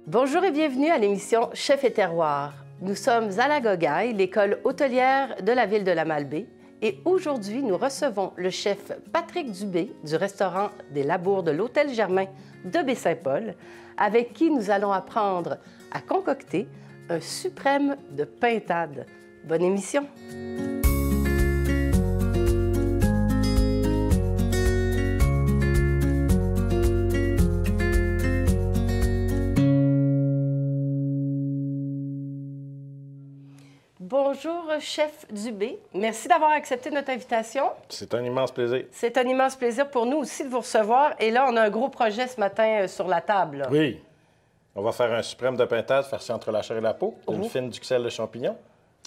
Bonjour et bienvenue à l'émission Chef et Terroir. Nous sommes à la Gogaille, l'école hôtelière de la ville de la Malbaie. Et aujourd'hui, nous recevons le chef Patrick Dubé du restaurant des Labours de l'Hôtel Germain de Baie-Saint-Paul, avec qui nous allons apprendre à concocter un suprême de pintade. Bonne émission! Bonjour, chef Dubé. Merci d'avoir accepté notre invitation. C'est un immense plaisir. C'est un immense plaisir pour nous aussi de vous recevoir. Et là, on a un gros projet ce matin sur la table. Là. Oui. On va faire un suprême de pintade farci entre la chair et la peau, une fine duxelle de champignons.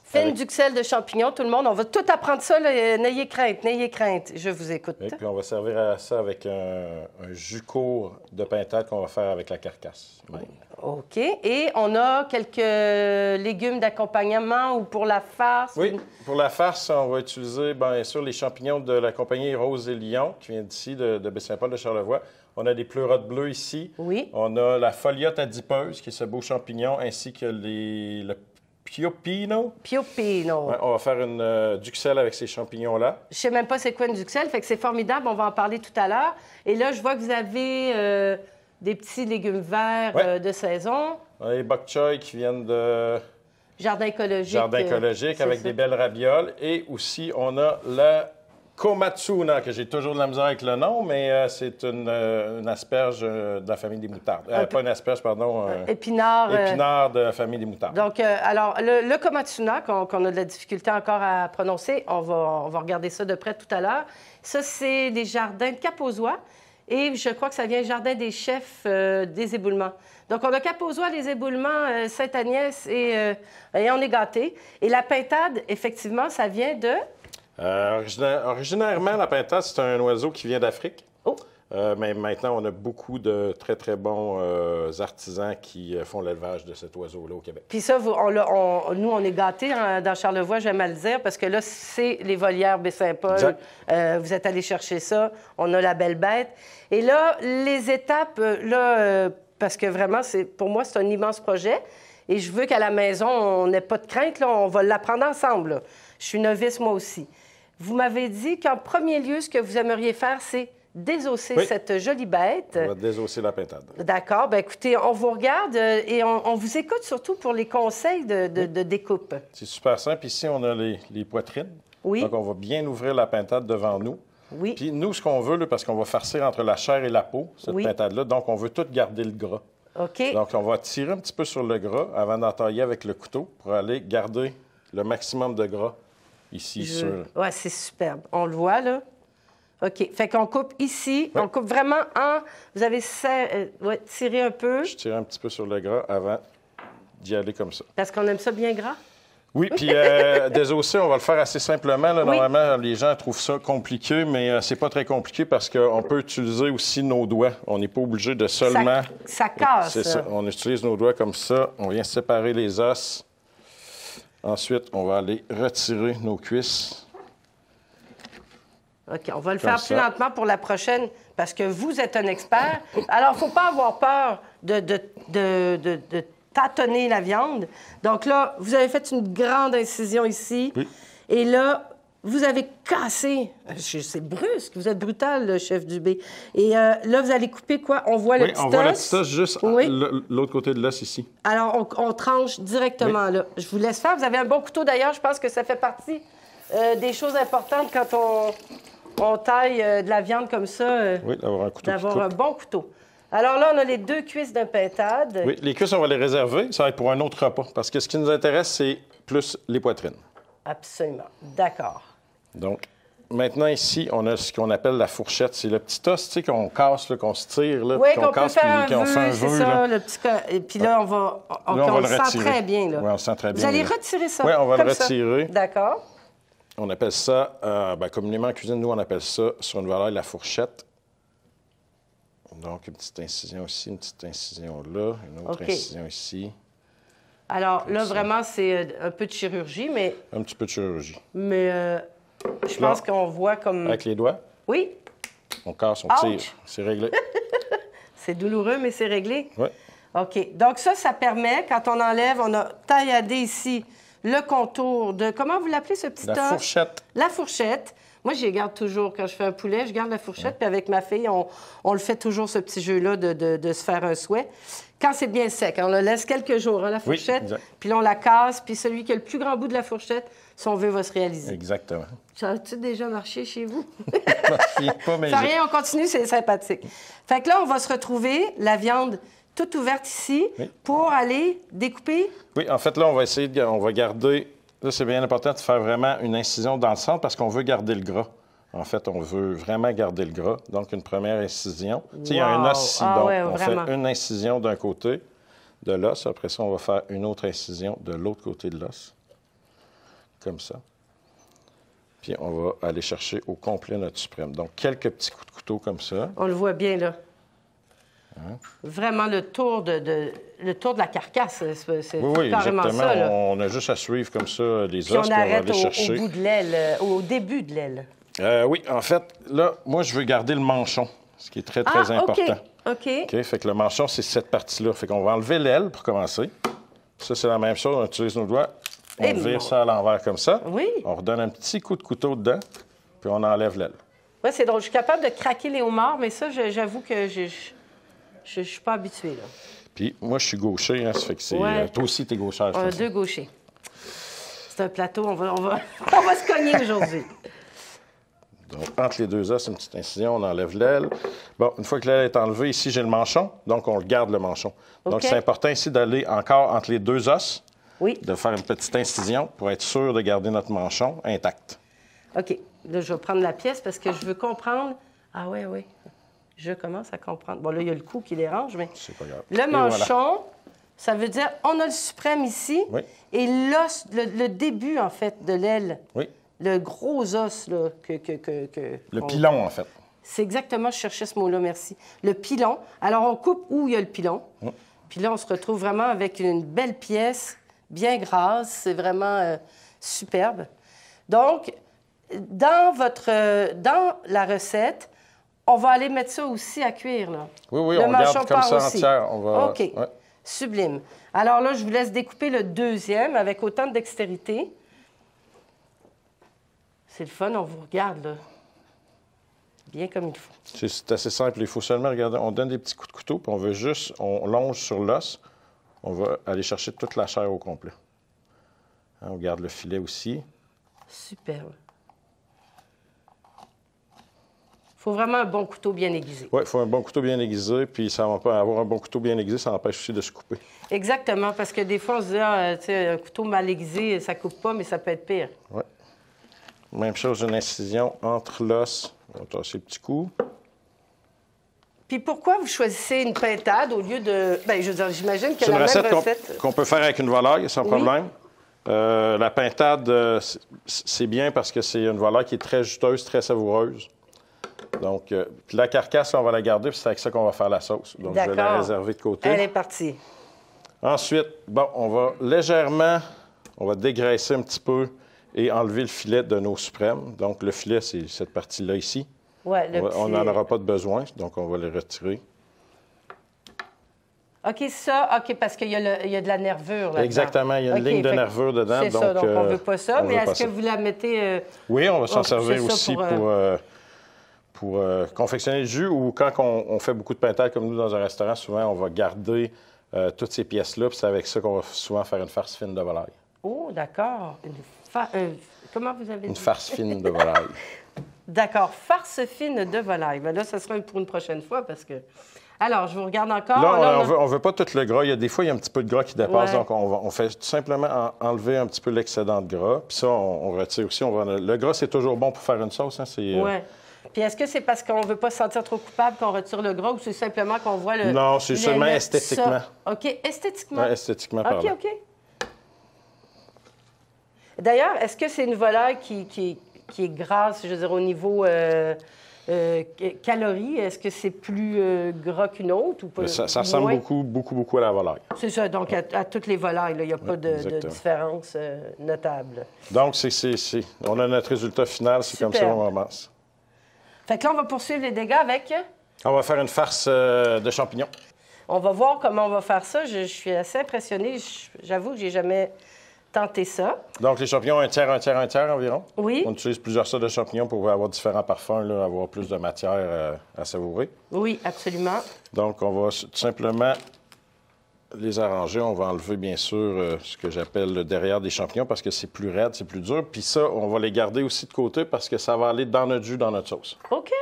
Fine duxelle de champignons, tout le monde. On va tout apprendre ça. Là. N'ayez crainte, n'ayez crainte. Je vous écoute. Et puis, on va servir ça avec un jus court de pintade qu'on va faire avec la carcasse. Oui. OK. Et on a quelques légumes d'accompagnement ou pour la farce? Oui. Pour la farce, on va utiliser, bien sûr, les champignons de la compagnie Rose et Lion, qui vient d'ici, de Baie-Saint-Paul, de Charlevoix. On a des pleurotes bleues ici. Oui. On a la foliote adipeuse, qui est ce beau champignon, ainsi que le Piopino. Piopino. Ouais, on va faire une duxelle avec ces champignons-là. Je ne sais même pas c'est quoi une duxelle, fait que c'est formidable. On va en parler tout à l'heure. Et là, je vois que vous avez des petits légumes verts de saison. On a les bok choy qui viennent de... Jardin écologique. Jardin écologique avec des belles ravioles. Et aussi, on a la komatsuna, que j'ai toujours de la misère avec le nom, mais c'est une asperge de la famille des moutardes. Pas une asperge, pardon. Épinard. Épinard de la famille des moutardes. Donc, alors, le komatsuna, qu'on a de la difficulté encore à prononcer, on va regarder ça de près tout à l'heure. Ça, c'est les jardins de Cap-aux-Oies. Et je crois que ça vient du Jardin des chefs des éboulements. Donc, on a Cap-aux-Oies, les éboulements, Sainte-Agnès et on est gâtés. Et la pintade, effectivement, ça vient de... Originairement, la pintade, c'est un oiseau qui vient d'Afrique. Oh! Mais maintenant, on a beaucoup de très, très bons artisans qui font l'élevage de cet oiseau-là au Québec. Puis ça, nous, on est gâtés dans Charlevoix, j'aime à le dire, parce que là, c'est les volières Baie-Saint-Paul. Vous êtes allés chercher ça. On a la belle bête. Et là, les étapes, parce que vraiment, pour moi, c'est un immense projet. Et je veux qu'à la maison, on n'ait pas de crainte. Là, on va l'apprendre ensemble. Là. Je suis novice, moi aussi. Vous m'avez dit qu'en premier lieu, ce que vous aimeriez faire, c'est désosser cette jolie bête. On va désosser la pintade. D'accord. Bien, écoutez, on vous regarde et on vous écoute surtout pour les conseils de découpe. C'est super simple. Ici, on a les poitrines. Oui. Donc, on va bien ouvrir la pintade devant nous. Oui. Puis nous, ce qu'on veut, là, parce qu'on va farcir entre la chair et la peau, cette pintade-là, donc on veut tout garder le gras. OK. Donc, on va tirer un petit peu sur le gras avant d'entailler avec le couteau pour aller garder le maximum de gras ici sur... Oui, c'est superbe. On le voit, là. OK. Fait qu'on coupe ici. On coupe vraiment en... Vous avez tiré un peu. Je tire un petit peu sur le gras avant d'y aller comme ça. Parce qu'on aime ça bien gras? Oui, puis désosser, on va le faire assez simplement. Là. Normalement, les gens trouvent ça compliqué, mais c'est pas très compliqué parce qu'on peut utiliser aussi nos doigts. On n'est pas obligé de seulement... Ça casse. C'est ça. On utilise nos doigts comme ça. On vient séparer les os. Ensuite, on va aller retirer nos cuisses. OK, on va le faire plus lentement pour la prochaine parce que vous êtes un expert. Alors, il ne faut pas avoir peur de tâtonner la viande. Donc là, vous avez fait une grande incision ici. Oui. Et là, vous avez cassé. C'est brusque. Vous êtes brutal, le chef Dubé. Et là, vous allez couper quoi? On voit le petit os. Oui, on voit le petit os juste l'autre côté de l'os ici. Alors, on tranche directement là. Je vous laisse faire. Vous avez un bon couteau, d'ailleurs. Je pense que ça fait partie des choses importantes quand on taille de la viande comme ça. Oui, d'avoir un couteau. D'avoir un bon couteau. Alors là, on a les 2 cuisses d'un pintade. Oui, les cuisses, on va les réserver. Ça va être pour un autre repas. Parce que ce qui nous intéresse, c'est plus les poitrines. Absolument. D'accord. Donc, maintenant, ici, on a ce qu'on appelle la fourchette. C'est le petit os, tu sais, qu'on casse, qu'on se tire, là, qu'on casse, peut faire qu'on fait un vœu. C'est ça, le petit... Et puis là, on le sent très bien. Là. Oui, on le sent très bien. Vous allez retirer ça. Oui, on va le retirer. D'accord. On appelle ça, communément en cuisine, nous, on appelle ça, sur une volaille, la fourchette. Donc, une petite incision ici, une petite incision là, une autre incision ici. Alors, là, vraiment, c'est un peu de chirurgie, mais... Un petit peu de chirurgie. Mais je pense qu'on voit comme... Avec les doigts? Oui. On casse, on tire. C'est réglé. C'est douloureux, mais c'est réglé? Oui. OK. Donc ça permet, quand on enlève, on a tailladé ici le contour de... Comment vous l'appelez, ce petit os? La fourchette. La fourchette. Moi, je les garde toujours. Quand je fais un poulet, je garde la fourchette. Puis avec ma fille, on le fait toujours, ce petit jeu-là, de se faire un souhait. Quand c'est bien sec, on le laisse quelques jours, hein, la fourchette. Oui, puis là, on la casse. Puis celui qui a le plus grand bout de la fourchette, son vœu va se réaliser. Exactement. Ça a-tu déjà marché chez vous? Pas, mais ça rien, on continue, c'est sympathique. Fait que là, on va se retrouver, la viande toute ouverte ici, pour aller découper. Oui, en fait, là, on va garder... Là, c'est bien important de faire vraiment une incision dans le centre parce qu'on veut garder le gras. En fait, on veut vraiment garder le gras. Donc, une première incision. Wow. Il y a un os ici, donc on fait une incision d'un côté de l'os. Après ça, on va faire une autre incision de l'autre côté de l'os. Comme ça. Puis, on va aller chercher au complet notre suprême. Donc, quelques petits coups de couteau comme ça. On le voit bien, là. Hein? Vraiment le tour de la carcasse, c'est oui, carrément exactement. Ça. Là. On a juste à suivre comme ça les os. Puis on arrête au bout de l'aile, au début de l'aile. Oui, en fait, là, moi, je veux garder le manchon, ce qui est très, très important. OK. Fait que le manchon, c'est cette partie-là. Fait qu'on va enlever l'aile pour commencer. Ça, c'est la même chose. On utilise nos doigts. On vire ça à l'envers comme ça. Oui. On redonne un petit coup de couteau dedans, puis on enlève l'aile. Oui, c'est drôle. Je suis capable de craquer les homards, mais ça, j'avoue que je suis pas habituée, là. Puis moi, je suis gaucher, hein, ça fait que c'est... toi aussi, t'es gauchère. On a deux gauchers. C'est un plateau, on va se cogner aujourd'hui. Donc, entre les deux os, une petite incision, on enlève l'aile. Bon, une fois que l'aile est enlevée, ici, j'ai le manchon, donc on le garde, le manchon. Okay. Donc, c'est important ici d'aller encore entre les deux os, de faire une petite incision pour être sûr de garder notre manchon intact. OK. Là, je vais prendre la pièce parce que je veux comprendre... Ah oui, oui. Je commence à comprendre. Bon, là, il y a le cou qui dérange, mais... C'est pas grave. Le manchon, ça veut dire on a le suprême ici, et l'os, le début, en fait, de l'aile. Oui. Le gros os, là, Le pilon, en fait. C'est exactement, je cherchais ce mot-là, merci. Le pilon. Alors, on coupe où il y a le pilon. Puis là, on se retrouve vraiment avec une belle pièce, bien grasse. C'est vraiment superbe. Donc, dans la recette... On va aller mettre ça aussi à cuire, là. Oui, on garde comme ça entière. On va... OK. Ouais. Sublime. Alors là, je vous laisse découper le deuxième avec autant de dextérité. C'est le fun, on vous regarde, là. Bien comme il faut. C'est assez simple. Il faut seulement regarder. On donne des petits coups de couteau, puis on longe sur l'os. On va aller chercher toute la chair au complet. Hein, on garde le filet aussi. Superbe. Il faut vraiment un bon couteau bien aiguisé. Oui, il faut un bon couteau bien aiguisé, puis ça va pas avoir un bon couteau bien aiguisé, ça empêche aussi de se couper. Exactement, parce que des fois, on se dit, tu sais, un couteau mal aiguisé, ça coupe pas, mais ça peut être pire. Oui. Même chose, une incision entre l'os. On va tasser le petit coup. Puis pourquoi vous choisissez une pintade au lieu de... Bien, je veux dire, j'imagine que la même recette... qu'on peut faire avec une volaille, sans problème. La pintade, c'est bien parce que c'est une volaille qui est très juteuse, très savoureuse. Donc, la carcasse, on va la garder, puis c'est avec ça qu'on va faire la sauce. Donc, je vais la réserver de côté. Elle est partie. Ensuite, bon, on va légèrement, on va dégraisser un petit peu et enlever le filet de nos suprêmes. Donc, le filet, c'est cette partie-là ici. Oui, on n'en aura pas de besoin, donc on va les retirer. OK, parce qu'il y a de la nervure là-dedans. Exactement, il y a une ligne de nervure dedans. C'est ça, donc on ne veut pas ça. Mais est-ce que vous la mettez... Oui, on va s'en servir aussi pour confectionner le jus, ou quand on fait beaucoup de pintade comme nous dans un restaurant, souvent, on va garder toutes ces pièces-là, puis c'est avec ça qu'on va souvent faire une farce fine de volaille. Oh, d'accord. Comment vous avez dit? Une farce fine de volaille. D'accord, farce fine de volaille. Bien là, ça sera pour une prochaine fois, parce que... Alors, je vous regarde encore. Là, on veut pas tout le gras. Des fois, il y a un petit peu de gras qui dépasse, donc on fait tout simplement enlever un petit peu l'excédent de gras, puis ça, on retire aussi. Le gras, c'est toujours bon pour faire une sauce, hein, Oui. Puis est-ce que c'est parce qu'on ne veut pas se sentir trop coupable qu'on retire le gras, ou c'est simplement qu'on voit le... Non, c'est seulement esthétiquement. Ça. OK, esthétiquement? Oui, esthétiquement parlant. OK. D'ailleurs, est-ce que c'est une volaille qui est grasse, je veux dire, au niveau calories? Est-ce que c'est plus gras qu'une autre? Ou pas, ça ressemble beaucoup à la volaille. C'est ça, donc à toutes les volailles, il n'y a pas de différence notable. Donc, on a notre résultat final, c'est comme ça qu'on commence. Fait que là, on va poursuivre les dégâts avec... On va faire une farce de champignons. On va voir comment on va faire ça. Je suis assez impressionnée. J'avoue que j'ai jamais tenté ça. Donc, les champignons, un tiers environ. Oui. On utilise plusieurs sortes de champignons pour avoir différents parfums, là, avoir plus de matière à savourer. Oui, absolument. Donc, on va tout simplement les arranger. On va enlever, bien sûr, ce que j'appelle le derrière des champignons parce que c'est plus raide, c'est plus dur. Puis ça, on va les garder aussi de côté parce que ça va aller dans notre jus, dans notre sauce. OK.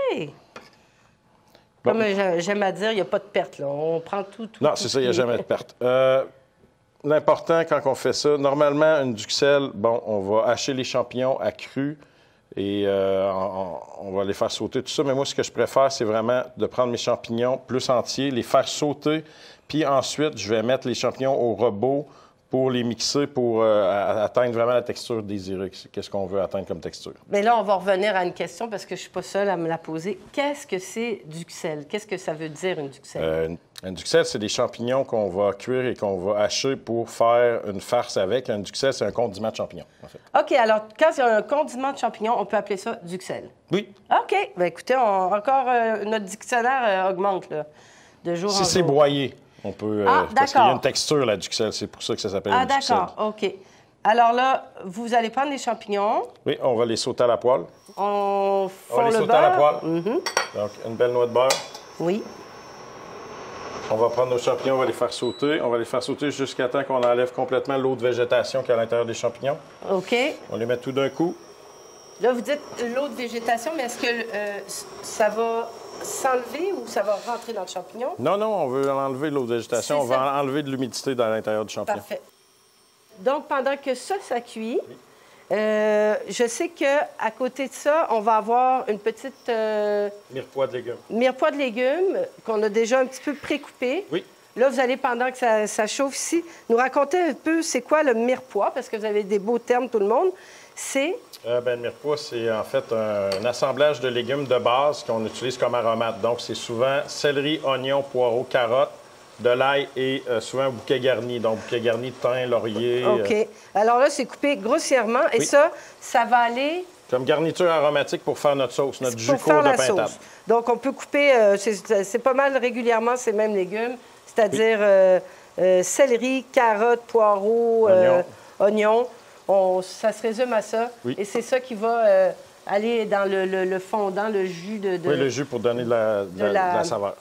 Bon. Comme j'aime à dire, il n'y a pas de perte, là. On prend tout. Non, c'est ça, il n'y a jamais de perte. L'important, quand on fait ça, normalement, une duxelle, bon, on va hacher les champignons à cru et on va les faire sauter, tout ça. Mais moi, ce que je préfère, c'est vraiment de prendre mes champignons plus entiers, les faire sauter, puis ensuite, je vais mettre les champignons au robot pour les mixer, pour atteindre vraiment la texture désirée. Qu'est-ce qu'on veut atteindre comme texture? Mais là, on va revenir à une question parce que je ne suis pas seule à me la poser. Qu'est-ce que c'est duxelle? Qu'est-ce que ça veut dire, une duxelle? Une duxelle, c'est des champignons qu'on va cuire et qu'on va hacher pour faire une farce avec. Un duxelle, c'est un condiment de champignons, en fait. OK, alors, quand il y a un condiment de champignons, on peut appeler ça duxelle? Oui. OK. Bien, écoutez, encore notre dictionnaire augmente, là, de jour en jour. Si c'est broyé, on peut... parce qu'il y a une texture, la duxelle. C'est pour ça que ça s'appelle une duxelle. Ah, d'accord. OK. Alors là, vous allez prendre les champignons. Oui, on va les sauter à la poêle. On fond On va les le sauter beurre. à la poêle. Mm-hmm. Donc, une belle noix de beurre. Oui. On va prendre nos champignons, on va les faire sauter. On va les faire sauter jusqu'à temps qu'on enlève complètement l'eau de végétation qu'il y a à l'intérieur des champignons. OK. On les met tout d'un coup. Là, vous dites l'eau de végétation, mais est-ce que ça va s'enlever ou ça va rentrer dans le champignon? Non, on veut enlever l'eau de végétation. On va enlever de l'humidité dans l'intérieur du champignon. Parfait. Donc, pendant que ça cuit, je sais qu'à côté de ça, on va avoir une petite... Mirepoix de légumes. Mirepoix de légumes qu'on a déjà un petit peu pré-coupé. Oui. Là, vous allez, pendant que ça chauffe ici, nous raconter un peu c'est quoi le mirepoix, parce que vous avez des beaux termes, tout le monde. C'est... Le mirepoix, c'est en fait un assemblage de légumes de base qu'on utilise comme aromate. Donc, c'est souvent céleri, oignon, poireau, carotte, de l'ail et souvent un bouquet garni. Donc, bouquet garni de thym, laurier. OK. Alors là, c'est coupé grossièrement. Et oui. ça va aller... Comme garniture aromatique pour faire notre sauce, notre jus court de pintade. Donc, on peut couper, c'est pas mal régulièrement ces mêmes légumes, c'est-à-dire céleri, carotte, poireau, oignon. Ça se résume à ça. Oui. Et c'est ça qui va aller dans le fondant, le jus de... Oui, le jus pour donner de la saveur.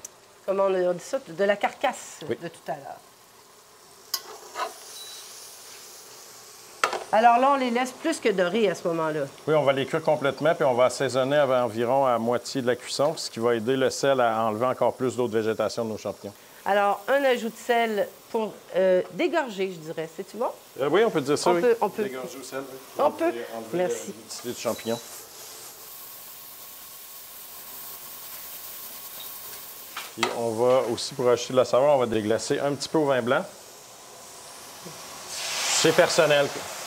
Comment on dit ça? De la carcasse oui. de tout à l'heure. Alors là, on les laisse plus que dorer à ce moment-là. Oui, on va les cuire complètement, puis on va assaisonner environ à moitié de la cuisson, ce qui va aider le sel à enlever encore plus d'eau de végétation de nos champignons. Alors, un ajout de sel pour dégorger, je dirais. C'est-tu bon? Oui, on peut dire ça, on peut. Dégorger au sel. Oui. On peut. Enlever merci. l'humidité du champignon. Puis on va aussi, pour ajouter de la saveur, on va déglacer un petit peu au vin blanc. C'est personnel.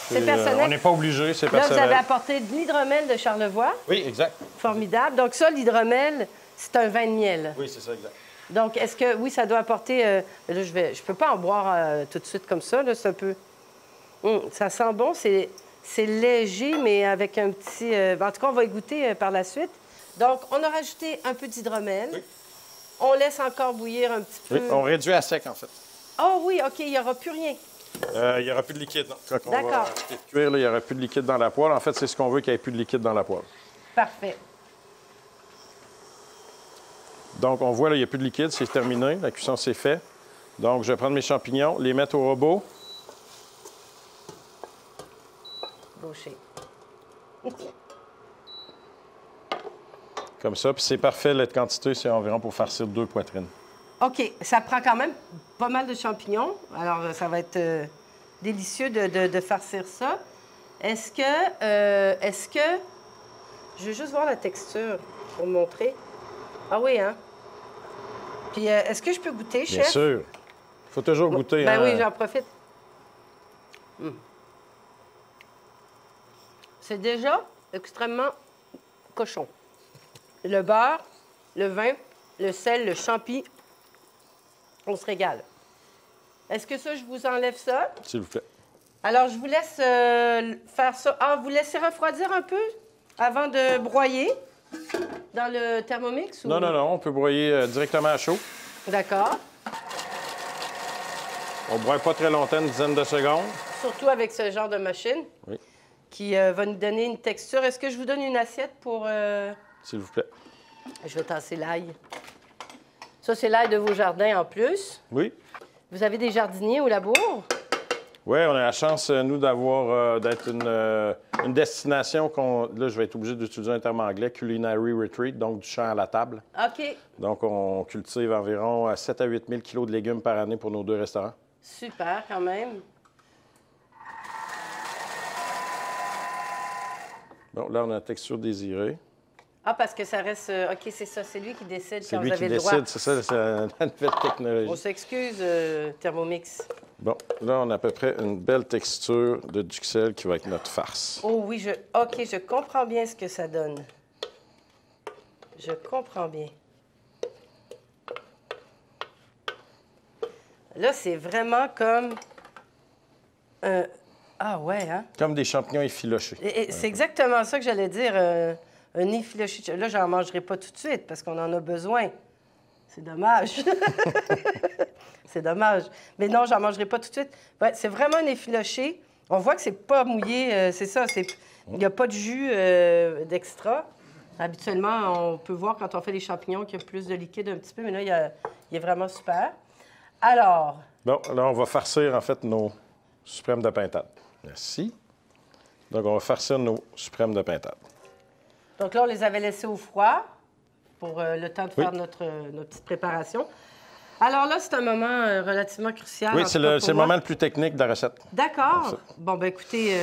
C'est personnel. On n'est pas obligé, c'est là, personnel. Vous avez apporté de l'hydromel de Charlevoix. Oui, exact. Formidable. Donc ça, l'hydromel, c'est un vin de miel. Oui, c'est ça, exact. Donc, est-ce que, oui, ça doit apporter... là, je peux pas en boire tout de suite comme ça, là, c'est un peu... ça sent bon, c'est léger, mais avec un petit... en tout cas, on va y goûter par la suite. Donc, on a rajouté un peu d'hydromel. Oui. On laisse encore bouillir un petit peu. Oui, on réduit à sec, en fait. Oh oui, OK, il n'y aura plus rien. Il n'y aura plus de liquide, non. Quand on D'accord. va cuire, là, il n'y aura plus de liquide dans la poêle. En fait, c'est ce qu'on veut, qu'il n'y ait plus de liquide dans la poêle. Parfait. Donc, on voit, là, il n'y a plus de liquide, c'est terminé. La cuisson, c'est fait. Donc, je vais prendre mes champignons, les mettre au robot. Gaucher. Comme ça, puis c'est parfait. La quantité, c'est environ pour farcir 2 poitrines. OK. Ça prend quand même pas mal de champignons. Alors, ça va être délicieux de farcir ça. Est-ce que... Je veux juste voir la texture pour montrer. Ah oui, hein? Puis, est-ce que je peux goûter, chef? Bien sûr. Il faut toujours goûter. Ben hein? oui, j'en profite. C'est déjà extrêmement cochon. Le beurre, le vin, le sel, le champi, on se régale. Est-ce que ça, je vous enlève ça? S'il vous plaît. Alors, je vous laisse faire ça. Ah, vous laissez refroidir un peu avant de broyer dans le Thermomix? Ou... Non, on peut broyer directement à chaud. D'accord. On ne broie pas très longtemps, une dizaine de secondes. Surtout avec ce genre de machine qui va nous donner une texture. Est-ce que je vous donne une assiette pour... S'il vous plaît. Je vais tasser l'ail. Ça, c'est l'ail de vos jardins en plus. Oui. Vous avez des jardiniers au labour? Oui, on a la chance, nous, d'avoir d'être une destination là, je vais être obligé d'utiliser un terme anglais, Culinary Retreat, donc du champ à la table. OK. Donc, on cultive environ 7 à 8 000 kilos de légumes par année pour nos 2 restaurants. Super, quand même. Bon, là, on a la texture désirée. Ah, parce que ça reste... OK, c'est ça. C'est lui qui décide C'est quand lui vous avez qui le droit. décide, c'est ça, c'est la nouvelle technologie. On s'excuse, Thermomix. Bon, là, on a à peu près une belle texture de duxelles qui va être notre farce. Oh oui, OK, je comprends bien ce que ça donne. Je comprends bien. Là, c'est vraiment comme... Ah ouais, hein? Comme des champignons effilochés. Et c'est exactement ça que j'allais dire, un effiloché. Là, j'en mangerai pas tout de suite parce qu'on en a besoin. C'est dommage. C'est dommage. Mais non, j'en mangerai pas tout de suite. Ouais, c'est vraiment un effiloché. On voit que c'est pas mouillé. C'est ça. Il n'y a pas de jus d'extra. Habituellement, on peut voir quand on fait les champignons qu'il y a plus de liquide un petit peu, mais là, il est vraiment super. Alors... Bon, là, on va farcir, en fait, nos suprêmes de pintade. Merci. Donc, on va farcir nos suprêmes de pintade. Donc là, on les avait laissés au froid pour le temps de faire notre petite préparation. Alors là, c'est un moment relativement crucial. Oui, c'est le moment le plus technique de la recette. D'accord. Bon, ben écoutez,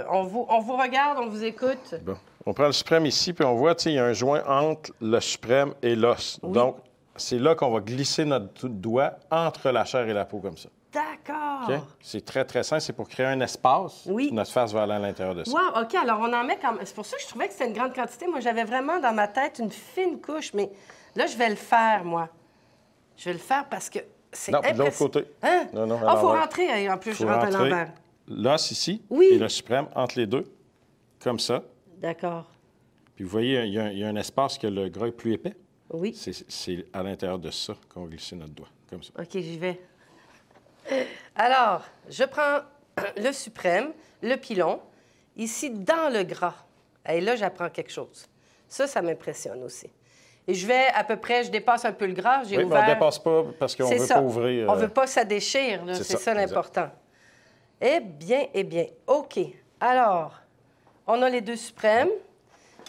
on vous regarde, on vous écoute. Bon. On prend le suprême ici, puis on voit, tu sais, il y a un joint entre le suprême et l'os. Oui. Donc, c'est là qu'on va glisser notre doigt entre la chair et la peau, comme ça. D'accord. OK? C'est très, très simple. C'est pour créer un espace. Oui. Notre farce va aller à l'intérieur de ça. Wow, OK. Alors, on en met quand même. C'est pour ça que je trouvais que c'était une grande quantité. Moi, j'avais vraiment dans ma tête une fine couche, mais là, je vais le faire, moi. Je vais le faire parce que c'est Non, de l'autre impressionnant. côté. Hein? Non, non, Ah, il faut rentrer. En plus, je rentre à l'envers. L'os ici Oui. et le suprême entre les deux, comme ça. D'accord. Puis vous voyez, il y a un espace que le gras est plus épais. Oui. C'est à l'intérieur de ça qu'on va glisser notre doigt, comme ça. OK, j'y vais. Alors, je prends le suprême, le pilon, ici dans le gras. Et là, j'apprends quelque chose. Ça m'impressionne aussi. Et je vais à peu près, je dépasse un peu le gras. J'ai oui, ouvert... mais on ne dépasse pas parce qu'on ne veut pas ouvrir. On ne veut pas que ça déchire, c'est ça l'important. Eh bien. OK. Alors, on a les deux suprêmes.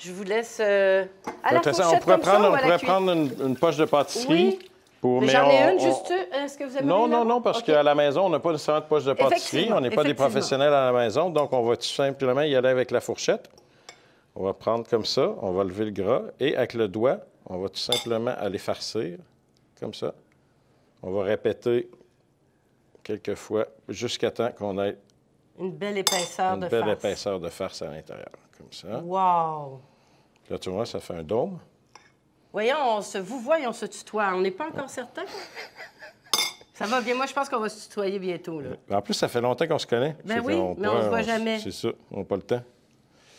Je vous laisse à la fourchette on pourrait comme ça, ou à la cuillère? prendre une poche de pâtisserie. Oui. Mais j'en ai une, juste... Est-ce que vous avez Non, parce qu'à la maison, on n'a pas nécessairement de poche de pâtisserie. On n'est pas des professionnels à la maison, donc on va tout simplement y aller avec la fourchette. On va prendre comme ça, on va lever le gras, et avec le doigt, on va tout simplement aller farcir, comme ça. On va répéter quelques fois, jusqu'à temps qu'on ait une belle épaisseur de farce. Une belle épaisseur de farce à l'intérieur, comme ça. Wow! Là, tu vois, ça fait un dôme. Voyons, on se tutoie. On n'est pas encore certain. Ça va bien. Moi, je pense qu'on va se tutoyer bientôt, là. En plus, ça fait longtemps qu'on se connaît. Ben oui, mais on se voit jamais. C'est ça, on n'a pas le temps.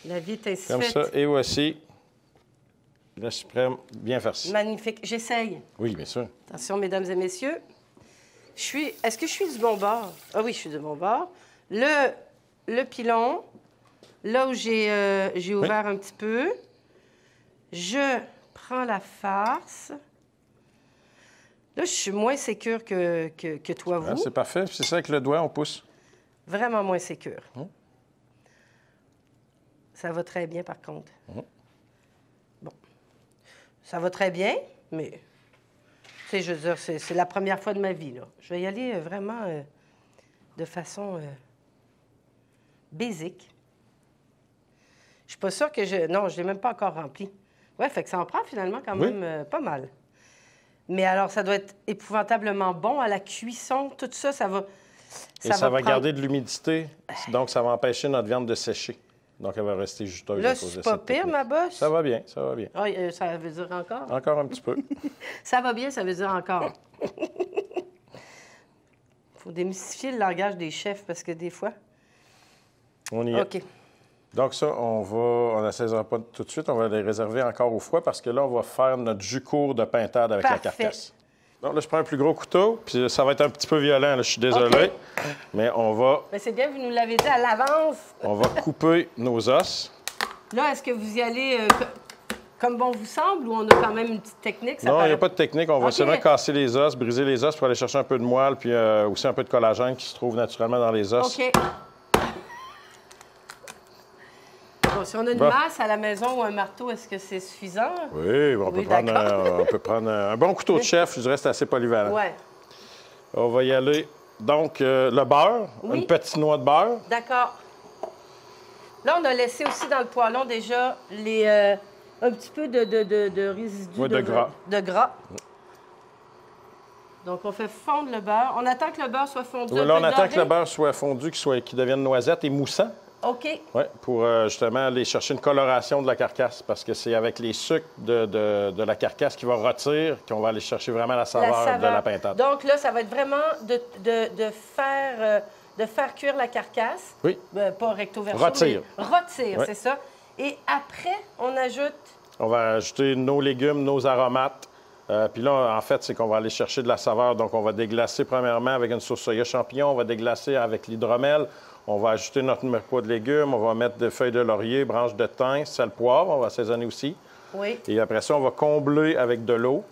La vie est ainsi comme faite. ça, et voici la suprême bien farcie. Magnifique. J'essaye. Oui, bien sûr. Attention, mesdames et messieurs. Est-ce que je suis du bon bord? Ah oui, je suis du bon bord. Le pilon, là où j'ai ouvert un petit peu, je prends la farce. Là, je suis moins sécure que toi, vous. Ah, c'est parfait. C'est ça, avec le doigt, on pousse. Vraiment moins sécure. Ça va très bien, par contre. Bon. Ça va très bien, mais... Tu sais, je veux dire, c'est la première fois de ma vie, là. Je vais y aller vraiment de façon basique. Je suis pas sûre que Non, je l'ai même pas encore rempli. Ouais, fait que ça en prend finalement quand même pas mal. Mais alors, ça doit être épouvantablement bon à la cuisson. Tout ça, ça va... Ça va garder de l'humidité, donc ça va empêcher notre viande de sécher. Donc, elle va rester juteuse. Là, c'est pas pire, ma bosse? Ça va bien, ça va bien. Ah, ça veut dire encore? Encore un petit peu. Ça va bien, ça veut dire encore. Il faut démystifier le langage des chefs, parce que des fois... On y est. OK. Donc ça, on n'assaisonnera pas tout de suite. On va les réserver encore au froid, parce que là, on va faire notre jus court de pintade avec la carcasse. Donc là, je prends un plus gros couteau, puis ça va être un petit peu violent, là, je suis désolé. Okay. Mais on va... Mais c'est bien, vous nous l'avez dit à l'avance. On va couper nos os. Là, est-ce que vous y allez comme bon vous semble ou on a quand même une petite technique? Non, il n'y a pas de technique. On va seulement casser les os, briser les os pour aller chercher un peu de moelle, puis aussi un peu de collagène qui se trouve naturellement dans les os. OK. Bon, si on a une masse à la maison ou un marteau, est-ce que c'est suffisant? Oui, on peut prendre un bon couteau de chef. Je dirais que c'est assez polyvalent. Oui. On va y aller. Donc, le beurre, une petite noix de beurre. D'accord. Là, on a laissé aussi dans le poêlon déjà un petit peu de résidus de gras. Donc, on fait fondre le beurre. On attend que le beurre soit fondu. Oui, là, on attend que le beurre soit fondu, qu'il devienne noisette et moussant. OK. Oui, pour justement aller chercher une coloration de la carcasse, parce que c'est avec les sucres de la carcasse qui va rôtir qu'on va aller chercher vraiment la saveur de la pintade. Donc là, ça va être vraiment de faire cuire la carcasse. Oui. Pas recto verso. Rôtir. Rôtir, c'est ça. Et après, on ajoute... On va ajouter nos légumes, nos aromates. Puis là, en fait, c'est qu'on va aller chercher de la saveur. Donc, on va déglacer premièrement avec une sauce soya champignon. On va déglacer avec l'hydromel. On va ajouter notre mirepoix de légumes, on va mettre des feuilles de laurier, branches de thym, sel, poivre, on va assaisonner aussi. Oui. Et après ça, on va combler avec de l'eau,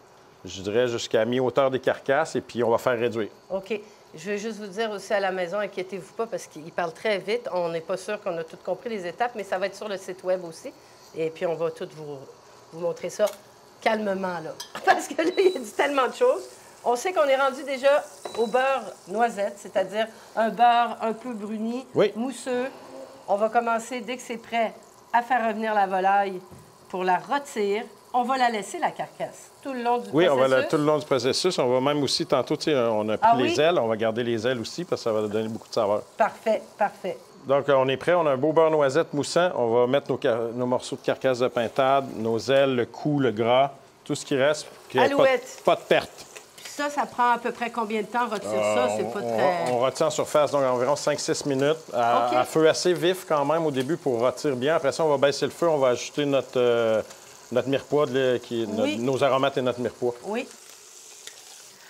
je dirais jusqu'à mi-hauteur des carcasses, et puis on va faire réduire. OK. Je vais juste vous dire aussi à la maison, inquiétez-vous pas, parce qu'il parle très vite. On n'est pas sûr qu'on a tout compris les étapes, mais ça va être sur le site Web aussi. Et puis, on va tout vous montrer ça calmement, là. Parce que là, il y a dit tellement de choses. On sait qu'on est rendu déjà au beurre noisette, c'est-à-dire un beurre un peu bruni, mousseux. On va commencer, dès que c'est prêt, à faire revenir la volaille pour la rôtir. On va la laisser, la carcasse, tout le long du processus. Oui, on va tout le long du processus. On va même aussi, tantôt, on a pris les ailes. On va garder les ailes aussi parce que ça va donner beaucoup de saveur. Parfait, parfait. Donc, on est prêt. On a un beau beurre noisette moussant. On va mettre nos morceaux de carcasse de pintade, nos ailes, le cou, le gras, tout ce qui reste. Alouette. Pas de perte. Ça prend à peu près combien de temps rôtir ça? C'est pas très... On rôtit en surface, donc environ 5-6 minutes, à feu assez vif quand même au début pour rôtir bien. Après ça, on va baisser le feu, on va ajouter notre mirepoix, nos aromates et notre mirepoix. Oui.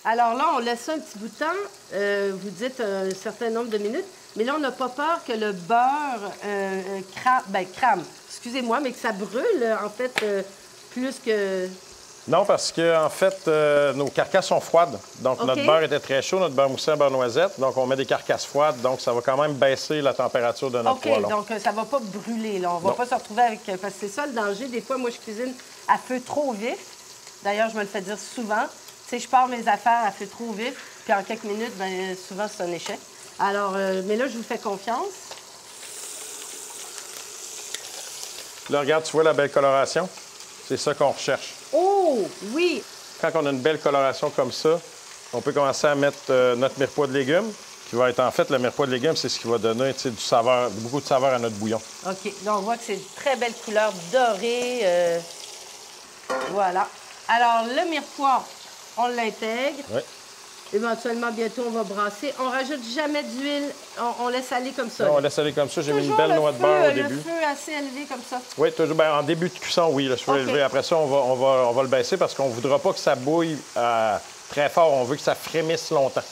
Alors là, on laisse ça un petit bout de temps. Vous dites un certain nombre de minutes, mais là, on n'a pas peur que le beurre crame. Excusez-moi, mais que ça brûle, en fait, plus que... Non, parce qu'en fait, nos carcasses sont froides. Donc, notre beurre était très chaud, notre beurre moussant, beurre noisette. Donc, on met des carcasses froides. Donc, ça va quand même baisser la température de notre poêlon. Donc, ça ne va pas brûler. Là. On ne va pas se retrouver avec... Parce que c'est ça, le danger. Des fois, moi, je cuisine à feu trop vif. D'ailleurs, je me le fais dire souvent. Tu sais, je pars mes affaires à feu trop vif. Puis, en quelques minutes, bien, souvent, c'est un échec. Alors, mais là, je vous fais confiance. Là, regarde, tu vois la belle coloration? C'est ça qu'on recherche. Oh, oui! Quand on a une belle coloration comme ça, on peut commencer à mettre notre mirepoix de légumes, qui va être en fait, le mirepoix de légumes, c'est ce qui va donner beaucoup de saveur à notre bouillon. OK. Donc, on voit que c'est une très belle couleur dorée. Voilà. Alors, le mirepoix, on l'intègre. Oui. Éventuellement, bientôt, on va brasser. On rajoute jamais d'huile. On laisse aller comme ça. Non, on laisse aller comme ça. J'ai mis une belle noix de beurre au début. Le feu assez élevé comme ça. Oui, toujours. Bien, en début de cuisson, oui, le feu élevé. Après ça, on va le baisser parce qu'on ne voudra pas que ça bouille très fort. On veut que ça frémisse longtemps.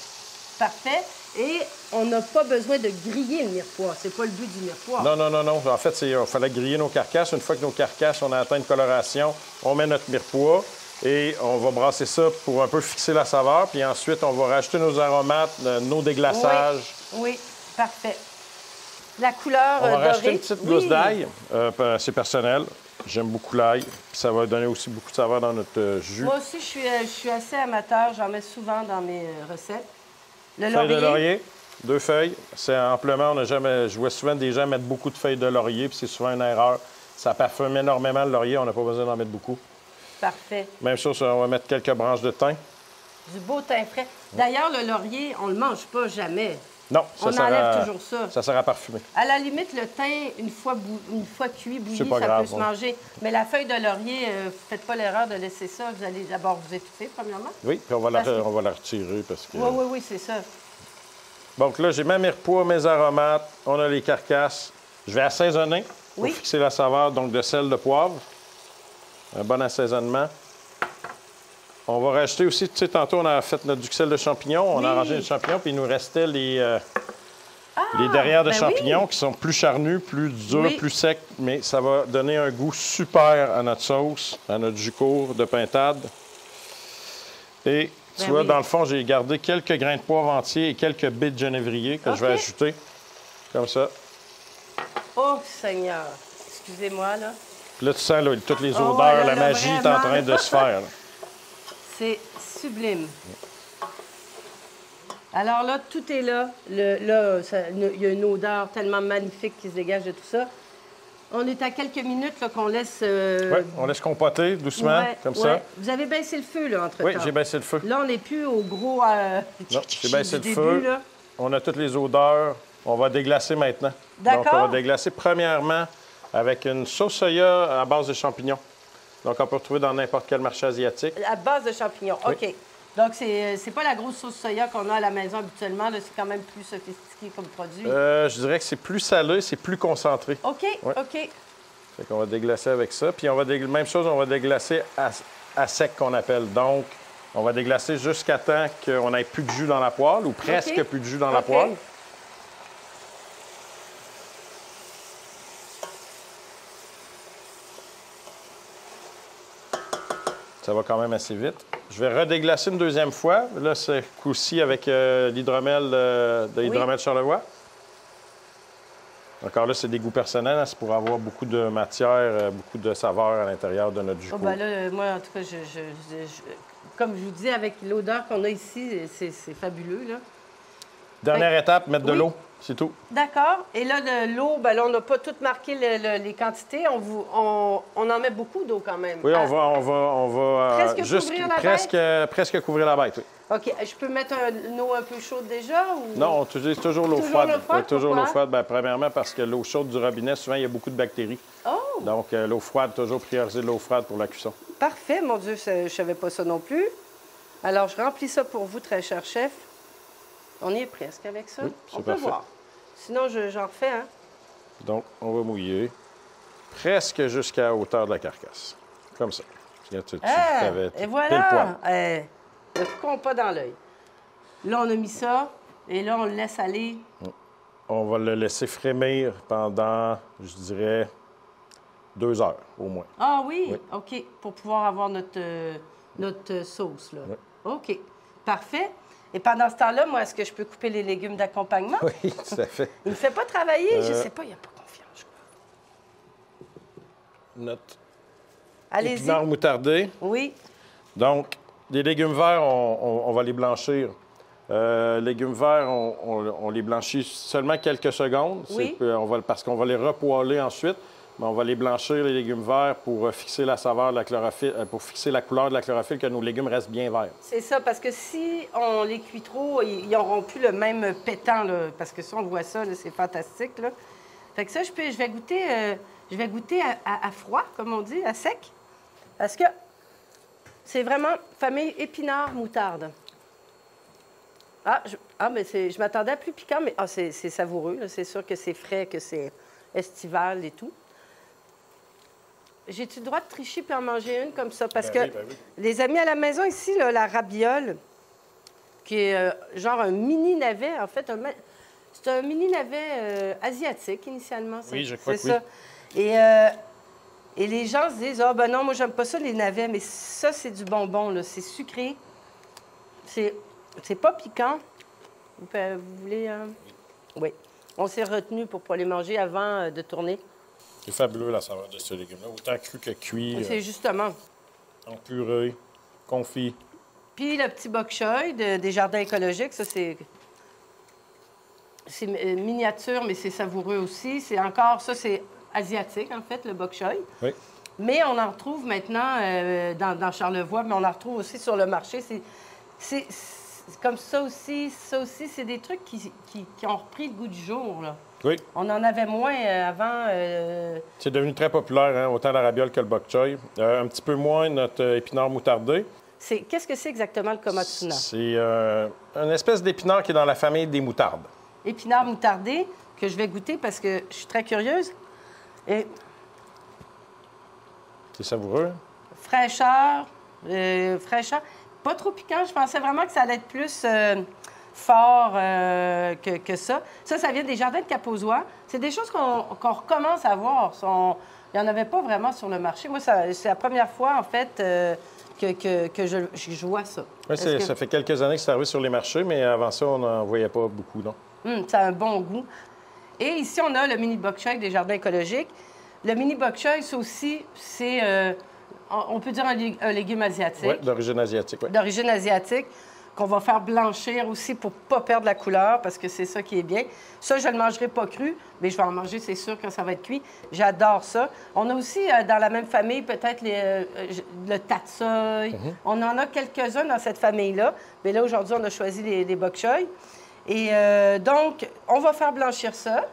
Parfait. Et on n'a pas besoin de griller le mirepoix. C'est pas le but du mirepoix. Non. En fait, il fallait griller nos carcasses. Une fois que nos carcasses, on a atteint une coloration, on met notre mirepoix. Et on va brasser ça pour un peu fixer la saveur. Puis ensuite, on va rajouter nos aromates, nos déglaçages. Oui, parfait. La couleur on va dorée. rajouter une petite gousse d'ail. C'est personnel. J'aime beaucoup l'ail. Puis ça va donner aussi beaucoup de saveur dans notre jus. Moi aussi, je suis assez amateur. J'en mets souvent dans mes recettes. Le laurier. Feuilles de laurier, 2 feuilles. C'est amplement. Je vois souvent des gens mettre beaucoup de feuilles de laurier, puis c'est souvent une erreur. Ça parfume énormément le laurier. On n'a pas besoin d'en mettre beaucoup. Parfait. Même chose, on va mettre quelques branches de thym. Du beau thym frais. D'ailleurs, le laurier, on ne le mange pas jamais. Non, on enlève toujours ça. Ça sert à parfumer. À la limite, le thym, une fois cuit, bouilli, ça grave, peut se manger. Mais la feuille de laurier, faites pas l'erreur de laisser ça. Vous allez d'abord vous étouffer, premièrement. Oui, puis on va la retirer parce que... Oui, c'est ça. Donc là, j'ai ma mirepoix, mes aromates, on a les carcasses. Je vais assaisonner pour fixer la saveur, donc de sel, de poivre. Un bon assaisonnement. On va rajouter aussi, tu sais, tantôt, on a fait notre duxelle de champignons, on a arrangé les champignons, puis il nous restait les derrières de champignons qui sont plus charnus, plus durs, plus secs, mais ça va donner un goût super à notre sauce, à notre jus court de pintade. Et tu vois, dans le fond, j'ai gardé quelques grains de poivre entiers et quelques baies de genévrier que je vais ajouter, comme ça. Oh, Seigneur! Excusez-moi, là. Puis là, tu sens là, toutes les odeurs, la magie est en train de se faire. C'est sublime. Alors là, tout est là. Il y a une odeur tellement magnifique qui se dégage de tout ça. On est à quelques minutes qu'on laisse... Oui, on laisse compoter doucement, comme ça. Vous avez baissé le feu, là, entre-temps. Oui, j'ai baissé le feu. Là, on n'est plus au gros... Non, j'ai baissé le feu. Là. On a toutes les odeurs. On va déglacer maintenant. D'accord. Donc, on va déglacer premièrement avec une sauce soya à base de champignons. Donc, on peut retrouver dans n'importe quel marché asiatique. À base de champignons, oui. OK. Donc, c'est pas la grosse sauce soya qu'on a à la maison habituellement. C'est quand même plus sophistiqué comme produit. Je dirais que c'est plus salé, c'est plus concentré. OK, ouais. OK. Fait qu'on va déglacer avec ça. Puis, même chose, on va déglacer à sec qu'on appelle. Donc, on va déglacer jusqu'à temps qu'on n'ait plus de jus dans la poêle ou presque plus de jus dans la poêle. Ça va quand même assez vite. Je vais redéglacer une deuxième fois. Là, ce coup-ci avec l'hydromel de l'hydromel Charlevoix. Encore là, c'est des goûts personnels. Hein? C'est pour avoir beaucoup de matière, beaucoup de saveur à l'intérieur de notre jus. Ben là, moi, en tout cas, comme je vous dis, avec l'odeur qu'on a ici, c'est fabuleux, là. Dernière étape, mettre de l'eau. C'est tout. D'accord. Et là, de l'eau, ben là, on n'a pas tout marqué les quantités. On en met beaucoup d'eau quand même. Oui, on va presque couvrir la bête? Presque couvrir la bête, oui. OK. Je peux mettre une eau un peu chaude déjà? Ou... Non, on utilise toujours l'eau froide. Toujours l'eau froide. Bien, premièrement, parce que l'eau chaude du robinet, souvent, il y a beaucoup de bactéries. Oh! Donc, l'eau froide, toujours prioriser l'eau froide pour la cuisson. Parfait. Mon Dieu, je ne savais pas ça non plus. Alors, je remplis ça pour vous, très cher chef. On y est presque avec ça. Oui, on peut voir. Sinon, j'en refais, hein? Donc, on va mouiller presque jusqu'à la hauteur de la carcasse. Comme ça. Et voilà! Ne coupons pas dans l'œil. Là, on a mis ça, et là, on le laisse aller. On va le laisser frémir pendant, je dirais, 2 heures, au moins. Ah oui? OK. Pour pouvoir avoir notre sauce, là. Oui. OK. Parfait. Et pendant ce temps-là, moi, est-ce que je peux couper les légumes d'accompagnement? Oui, tout à fait. Il ne me fait pas travailler? Je ne sais pas, il n'a pas confiance, je crois. Notre épinard moutardé. Oui. Donc, les légumes verts, on va les blanchir. Légumes verts, on les blanchit seulement quelques secondes. Oui. Parce qu'on va les repoêler ensuite. Mais on va les blanchir, les légumes verts, pour fixer la saveur de la chlorophylle, pour fixer la couleur de la chlorophylle, que nos légumes restent bien verts. C'est ça, parce que si on les cuit trop, ils n'auront plus le même pétant, là, parce que ça, on voit ça, c'est fantastique. Là. Fait que ça, je vais goûter à froid, comme on dit, à sec, parce que c'est vraiment famille épinard-moutarde. Mais je m'attendais à plus piquant, mais c'est savoureux. C'est sûr que c'est frais, que c'est estival et tout. J'ai-tu le droit de tricher puis en manger une comme ça? Parce que oui. les amis à la maison ici, là, la rabiole, qui est genre un mini navet, en fait, c'est un mini navet asiatique initialement. Oui, je crois que ça. Et les gens se disent, ben non, moi, j'aime pas ça, les navets, mais ça, c'est du bonbon, là. C'est sucré. C'est pas piquant. Vous voulez... Oui. On s'est retenu pour pas les manger avant de tourner. C'est fabuleux, la saveur de ce légume-là. Autant cru que cuit. C'est justement. En purée, confit. Puis le petit bok choy des jardins écologiques, ça, c'est miniature, mais c'est savoureux aussi. C'est asiatique, en fait, le bok choy. Oui. Mais on en retrouve maintenant dans Charlevoix, mais on en retrouve aussi sur le marché. C'est comme ça aussi, c'est des trucs qui ont repris le goût du jour, là. Oui. On en avait moins avant. C'est devenu très populaire, hein, autant la rabiole que le bok choy. Un petit peu moins notre épinard moutardé. Qu'est-ce que c'est exactement le komatsuna? C'est une espèce d'épinard qui est dans la famille des moutardes. Épinard moutardé, que je vais goûter parce que je suis très curieuse. Et c'est savoureux. fraîcheur, Fraîcheur. Pas trop piquant. Je pensais vraiment que ça allait être plus fort que ça. Ça vient des jardins de Capozois. C'est des choses qu'on recommence à voir. Il n'y en avait pas vraiment sur le marché. Moi, c'est la première fois, en fait, que je vois ça. Oui, ça fait quelques années que c'est arrivé sur les marchés, mais avant ça, on n'en voyait pas beaucoup, non? Ça a un bon goût. Et ici, on a le mini bok choy des jardins écologiques. Le mini bok choy, ça aussi, c'est, on peut dire un légume asiatique. Oui, d'origine asiatique, oui. D'origine asiatique, qu'on va faire blanchir aussi pour ne pas perdre la couleur, parce que c'est ça qui est bien. Ça, je ne le mangerai pas cru, mais je vais en manger, c'est sûr, quand ça va être cuit. J'adore ça. On a aussi, dans la même famille, peut-être le tatsoi. On en a quelques-uns dans cette famille-là. Mais là, aujourd'hui, on a choisi les bok choy. Et donc, on va faire blanchir ça.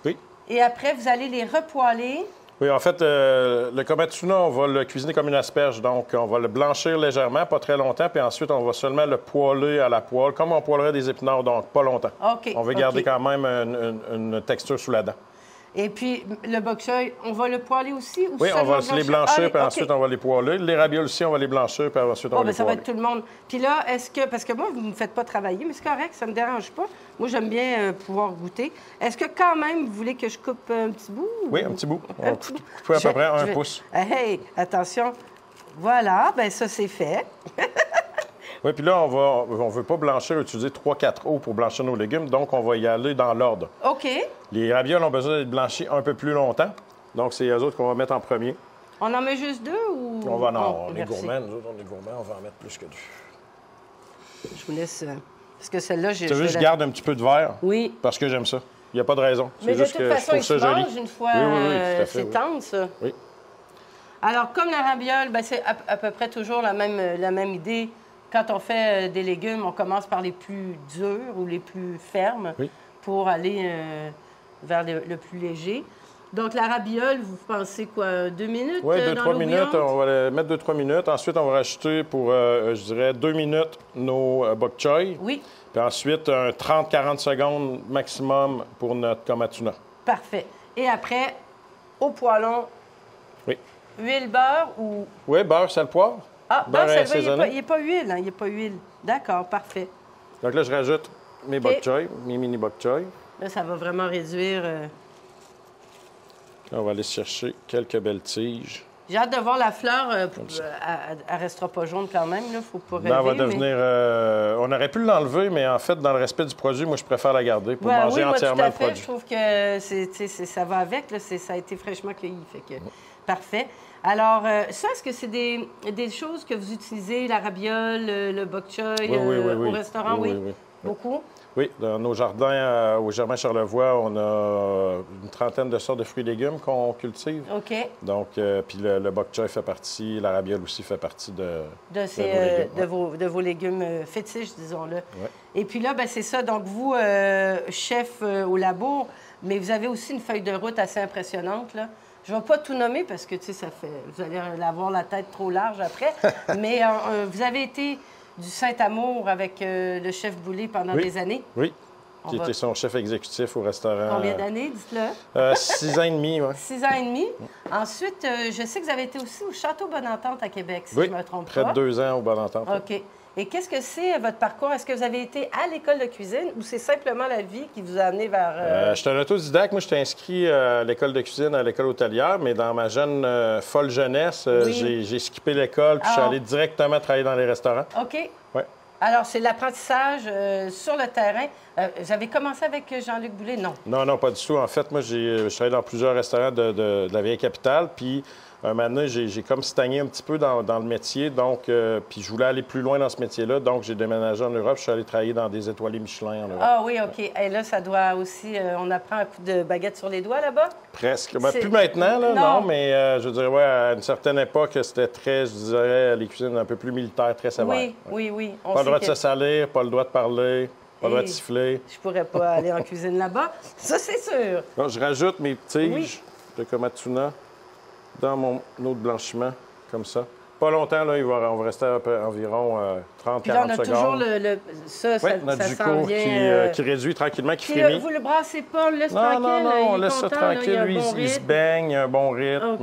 Oui. Et après, vous allez les repoêler. Oui, en fait, le komatsuna, on va le cuisiner comme une asperge. Donc, on va le blanchir légèrement, pas très longtemps, puis ensuite, on va seulement le poêler à la poêle, comme on poêlerait des épinards, donc pas longtemps. OK. On veut garder quand même une texture sous la dent. Et puis, le bok choy, on va le poêler aussi? Ou oui, on va les blanchir, puis OK. ensuite, on va les poêler. Les ravioles aussi, on va les blanchir, puis ensuite, on va les ça poêler. va être tout le monde. Puis là, parce que moi, vous ne me faites pas travailler, mais c'est correct, ça ne me dérange pas. Moi, j'aime bien pouvoir goûter. Est-ce que quand même, vous voulez que je coupe un petit bout? Oui, un petit bout. On coupe à peu près un pouce. Hey, attention. Voilà, bien ça, c'est fait. Oui, puis là, on veut pas blanchir, utiliser 3-4 eaux pour blanchir nos légumes, donc on va y aller dans l'ordre. OK. Les ravioles ont besoin d'être blanchis un peu plus longtemps, donc c'est eux autres qu'on va mettre en premier. On en met juste 2 ou... On est gourmands, nous autres, on est gourmands, on va en mettre plus que 2. Je vous laisse... Parce que celle-là, j'ai... Tu veux juste garde un petit peu de verre? Oui. Parce que j'aime ça. Il n'y a pas de raison. Mais de toute façon, il se mange une fois... Oui, tout à fait. C'est tendre, ça. Oui. Alors, comme la raviole, bien, c'est à peu près toujours la même idée. Quand on fait des légumes, on commence par les plus durs ou les plus fermes pour aller vers le plus léger. Donc, la rabiole, vous pensez quoi, 2 minutes? Oui, 2-3 minutes. On va les mettre 2-3 minutes. Ensuite, on va rajouter pour, je dirais, 2 minutes nos bok choy. Oui. Puis ensuite, 30-40 secondes maximum pour notre komatsuna. Parfait. Et après, au poêlon, huile, beurre ou... Oui, beurre, sel, poivre. Ah, beurre, sel, il n'est pas huile, hein? Il n'est pas huile. D'accord, parfait. Donc là, je rajoute mes bok choy, mes mini bok choy. Là, ça va vraiment réduire... On va aller chercher quelques belles tiges. J'ai hâte de voir la fleur. Elle ne restera pas jaune quand même. Il ne faut pas rêver. Là, elle va devenir... on aurait pu l'enlever, mais en fait, dans le respect du produit, moi, je préfère la garder pour manger entièrement le produit. Je trouve que ça va avec. Là, ça a été fraîchement cueilli. Fait que... Parfait. Alors, ça, est-ce que c'est des choses que vous utilisez, la rabiole, le bok choy, au restaurant? Oui. Beaucoup? Oui, dans nos jardins au Germain Charlevoix, on a une trentaine de sortes de fruits et légumes qu'on cultive. OK. Donc, puis le bok choy fait partie, la rabiole aussi fait partie de vos légumes fétiches, disons-le. Ouais. Et puis là, ben, c'est ça. Donc, vous, chef au labo, mais vous avez aussi une feuille de route assez impressionnante, là. Je ne vais pas tout nommer parce que, tu sais, vous allez avoir la tête trop large après. Mais vous avez été du Saint-Amour avec le chef Boulay pendant des années. Oui. Qui était son chef exécutif au restaurant. Combien d'années, dites-le? 6 ans et demi, oui. 6 ans et demi. Ensuite, je sais que vous avez été aussi au Château Bonne-Entente à Québec, si je ne me trompe pas. Près de 2 ans au Bonne-Entente. OK. Et qu'est-ce que c'est, votre parcours? Est-ce que vous avez été à l'école de cuisine ou c'est simplement la vie qui vous a amené vers... Je suis un autodidacte. Moi, je suis inscrit à l'école de cuisine, à l'école hôtelière, mais dans ma jeune, folle jeunesse, j'ai skippé l'école puis je suis allé directement travailler dans les restaurants. OK. Ouais. Alors, c'est l'apprentissage sur le terrain. Vous avez commencé avec Jean-Luc Boulay? Non. Non, pas du tout. En fait, moi, je travaille dans plusieurs restaurants de la vieille capitale, puis un moment donné, j'ai comme stagné un petit peu dans le métier, donc puis je voulais aller plus loin dans ce métier-là, donc j'ai déménagé en Europe. Je suis allé travailler dans des étoilés Michelin en Europe. Ah oui, OK. Et là, ça doit aussi... on apprend un coup de baguette sur les doigts là-bas? Presque. Ben, plus maintenant, là, non, mais je dirais, à une certaine époque, c'était très, je dirais, les cuisines un peu plus militaires, très sévères. Oui. Pas le droit de se salir, pas le droit de parler, pas le droit de siffler. Je pourrais pas aller en cuisine là-bas, ça, c'est sûr. Donc, je rajoute mes tiges de komatsuna dans mon eau de blanchiment, comme ça. Pas longtemps, là, on va rester environ 30-40 secondes. Puis là, on a toujours notre ça jus s'en court vient, qui réduit tranquillement, qui puis frémit. Vous le brassez pas, on le laisse Non, tranquille. non, non, on il est laisse ça content, là, tranquille. Lui, il se baigne, il a un bon rythme.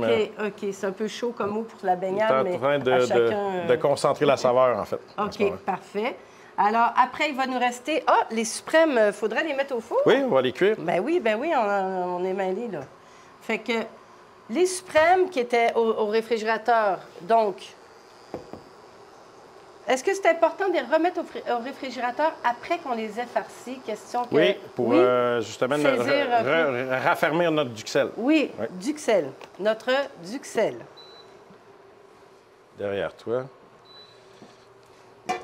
OK. C'est un peu chaud comme eau pour la baignade, Il est en train mais à chacun... de concentrer la saveur, en fait. OK, parfait. Alors, après, il va nous rester... Ah, les suprêmes, il faudrait les mettre au four? Oui, on va les cuire. Ben oui, on est mêlés, là. Fait que les suprêmes qui étaient au réfrigérateur, donc... Est-ce que c'est important de les remettre au réfrigérateur après qu'on les ait farcis? Question que... Oui, pour justement raffermir notre duxelle. Oui, duxelle. Notre duxelle. Derrière toi. Vous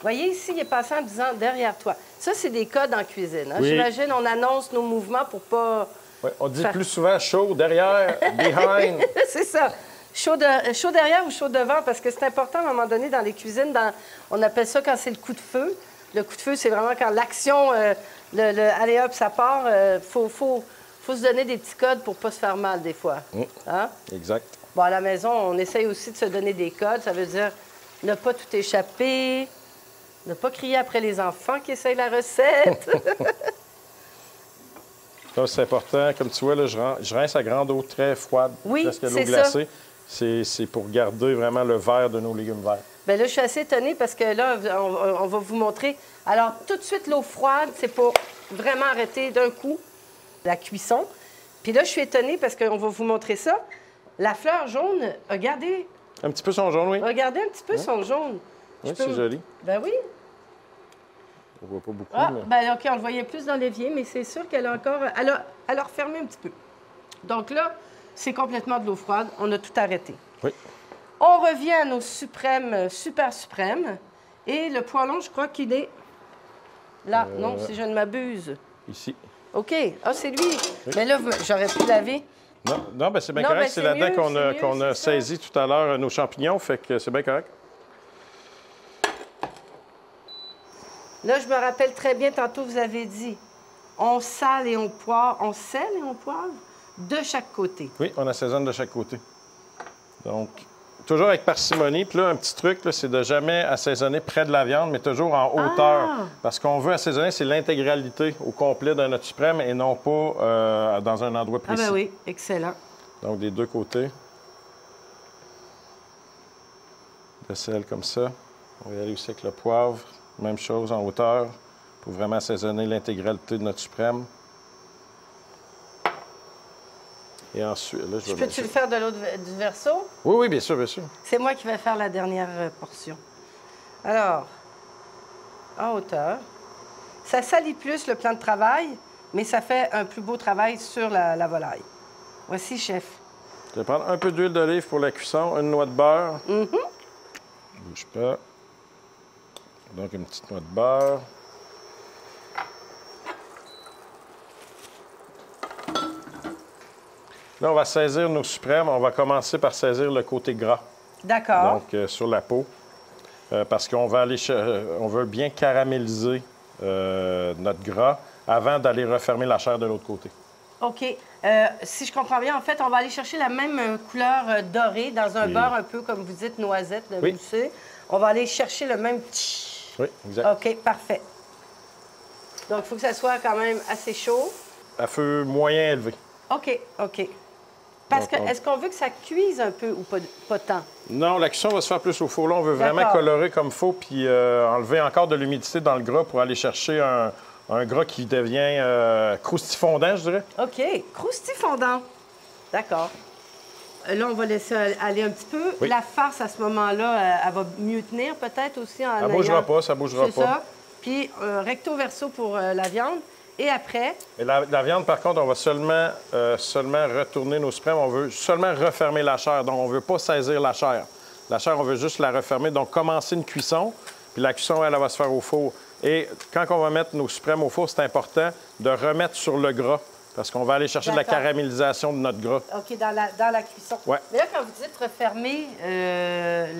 voyez, ici, il est passé en disant « derrière toi ». Ça, c'est des codes en cuisine. Hein? Oui. J'imagine, on annonce nos mouvements pour pas... Oui, on dit plus souvent « chaud derrière »,« behind ». C'est ça. Chaud derrière ou chaud devant, parce que c'est important à un moment donné dans les cuisines. On appelle ça quand c'est le coup de feu. Le coup de feu, c'est vraiment quand l'action, allez hop, ça part. Faut se donner des petits codes pour pas se faire mal des fois. Hein? Exact. Bon, à la maison, on essaye aussi de se donner des codes. Ça veut dire ne pas tout échapper, ne pas crier après les enfants qui essayent la recette. Ça, c'est important. Comme tu vois, là, je rince à grande eau très froide, presque à l'eau glacée. C'est pour garder vraiment le vert de nos légumes verts. Bien là, je suis assez étonnée parce que là, on va vous montrer. Alors, tout de suite, l'eau froide, c'est pour vraiment arrêter d'un coup la cuisson. Puis là, je suis étonnée parce qu'on va vous montrer ça. La fleur jaune, regardez. Un petit peu son jaune, oui. Regardez un petit peu son jaune. Oui, c'est joli. Ben oui. On voit pas beaucoup. Ah, mais... ben OK, on le voyait plus dans l'évier, mais c'est sûr qu'elle a encore... Elle a refermé un petit peu. Donc là, c'est complètement de l'eau froide. On a tout arrêté. Oui. On revient à nos suprêmes, super suprêmes. Et le poêlon, je crois qu'il est là. Non, si je ne m'abuse. Ici. OK. Ah, c'est lui. Oui. Mais là, j'aurais pu laver. Non, ben c'est bien correct. C'est là-dedans qu'on a saisi tout à l'heure nos champignons. Fait que c'est bien correct. Là, je me rappelle très bien, tantôt, vous avez dit, on sale et on poivre. On sèle et on poivre de chaque côté. Oui, on assaisonne de chaque côté. Donc, toujours avec parcimonie. Puis là, un petit truc, c'est de jamais assaisonner près de la viande, mais toujours en hauteur. Parce qu'on veut assaisonner, c'est l'intégralité au complet de notre suprême et non pas dans un endroit précis. Ah ben oui, excellent. Donc, des deux côtés. De sel comme ça. On va y aller aussi avec le poivre. Même chose en hauteur pour vraiment assaisonner l'intégralité de notre suprême. Et ensuite, là, je vais... Peux-tu le faire de l'autre du verso? Oui, oui, bien sûr, bien sûr. C'est moi qui vais faire la dernière portion. Alors, en hauteur. Ça salit plus le plan de travail, mais ça fait un plus beau travail sur la volaille. Voici, chef. Je vais prendre un peu d'huile d'olive pour la cuisson, une noix de beurre. Bouge pas. Donc, une petite noix de beurre. Là, on va saisir nos suprêmes. On va commencer par saisir le côté gras. D'accord. Donc, sur la peau. Parce qu'on va on veut bien caraméliser notre gras avant d'aller refermer la chair de l'autre côté. OK. Si je comprends bien, en fait, on va aller chercher la même couleur dorée dans un beurre un peu, comme vous dites, noisette, moussé. On va aller chercher le même... Oui, exact. OK, parfait. Donc, il faut que ça soit quand même assez chaud. À feu moyen élevé. OK, OK. Parce que, est-ce qu'on veut que ça cuise un peu ou pas tant? Non, la cuisson va se faire plus au four. Là, on veut vraiment colorer comme il faut puis enlever encore de l'humidité dans le gras pour aller chercher un gras qui devient croustifondant, je dirais. OK, croustifondant. D'accord. Là, on va laisser aller un petit peu. Oui. La farce, à ce moment-là, elle va mieux tenir peut-être aussi en ça ne bougera pas, ça ne bougera pas. C'est ça. Puis recto verso pour la viande. Et après? Et la viande, par contre, on va seulement retourner nos suprêmes. On veut seulement refermer la chair. Donc, on ne veut pas saisir la chair. La chair, on veut juste la refermer. Donc, commencer une cuisson. Puis la cuisson, elle va se faire au four. Et quand on va mettre nos suprêmes au four, c'est important de remettre sur le gras. Parce qu'on va aller chercher de la caramélisation de notre gras. OK, dans la cuisson. Oui. Mais là, quand vous dites refermer...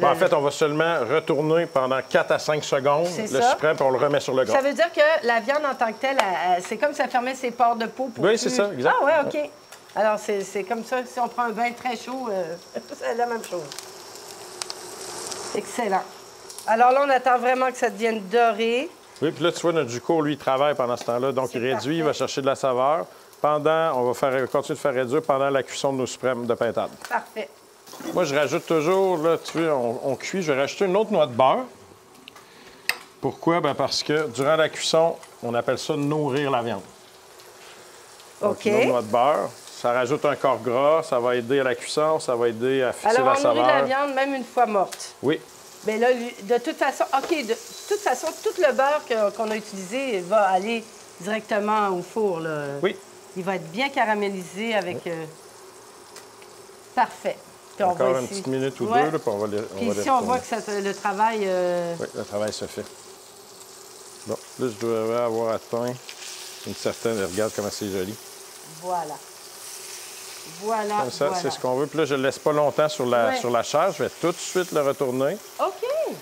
en fait, on va seulement retourner pendant 4 à 5 secondes le suprême, puis on le remet sur le gras. Ça veut dire que la viande en tant que telle, c'est comme si ça fermait ses pores de peau pour... Oui, c'est ça, exact. Ah, oui, OK. Alors, c'est comme ça, si on prend un bain très chaud, c'est la même chose. Excellent. Alors là, on attend vraiment que ça devienne doré. Oui, puis là, tu vois, notre Juco, lui, il travaille pendant ce temps-là. Donc, il réduit, parfait. il va chercher de la saveur. On va continuer de faire réduire pendant la cuisson de nos suprêmes de pintade. Parfait. Moi, je rajoute toujours, là, tu vois, on cuit, je vais rajouter une autre noix de beurre. Pourquoi? Bien, parce que durant la cuisson, on appelle ça nourrir la viande. Donc, OK. une autre noix de beurre. Ça rajoute un corps gras, ça va aider à la cuisson, ça va aider à fixer Alors, la on saveur. nourrit la viande même une fois morte. Oui. Bien là, de toute façon, OK, de toute façon, tout le beurre qu'on a utilisé va aller directement au four, là. Oui. Il va être bien caramélisé avec... Parfait. Puis Encore va une ici. petite minute ou Ouais. deux, là, puis on va les Puis ici, on on voit que le travail... Oui, le travail se fait. Bon, là, je devrais avoir atteint une certaine... Regarde comment c'est joli. Voilà. Voilà, Comme ça, voilà. c'est ce qu'on veut. Puis là, je ne le laisse pas longtemps sur la, Ouais. sur la chair. Je vais tout de suite le retourner. OK.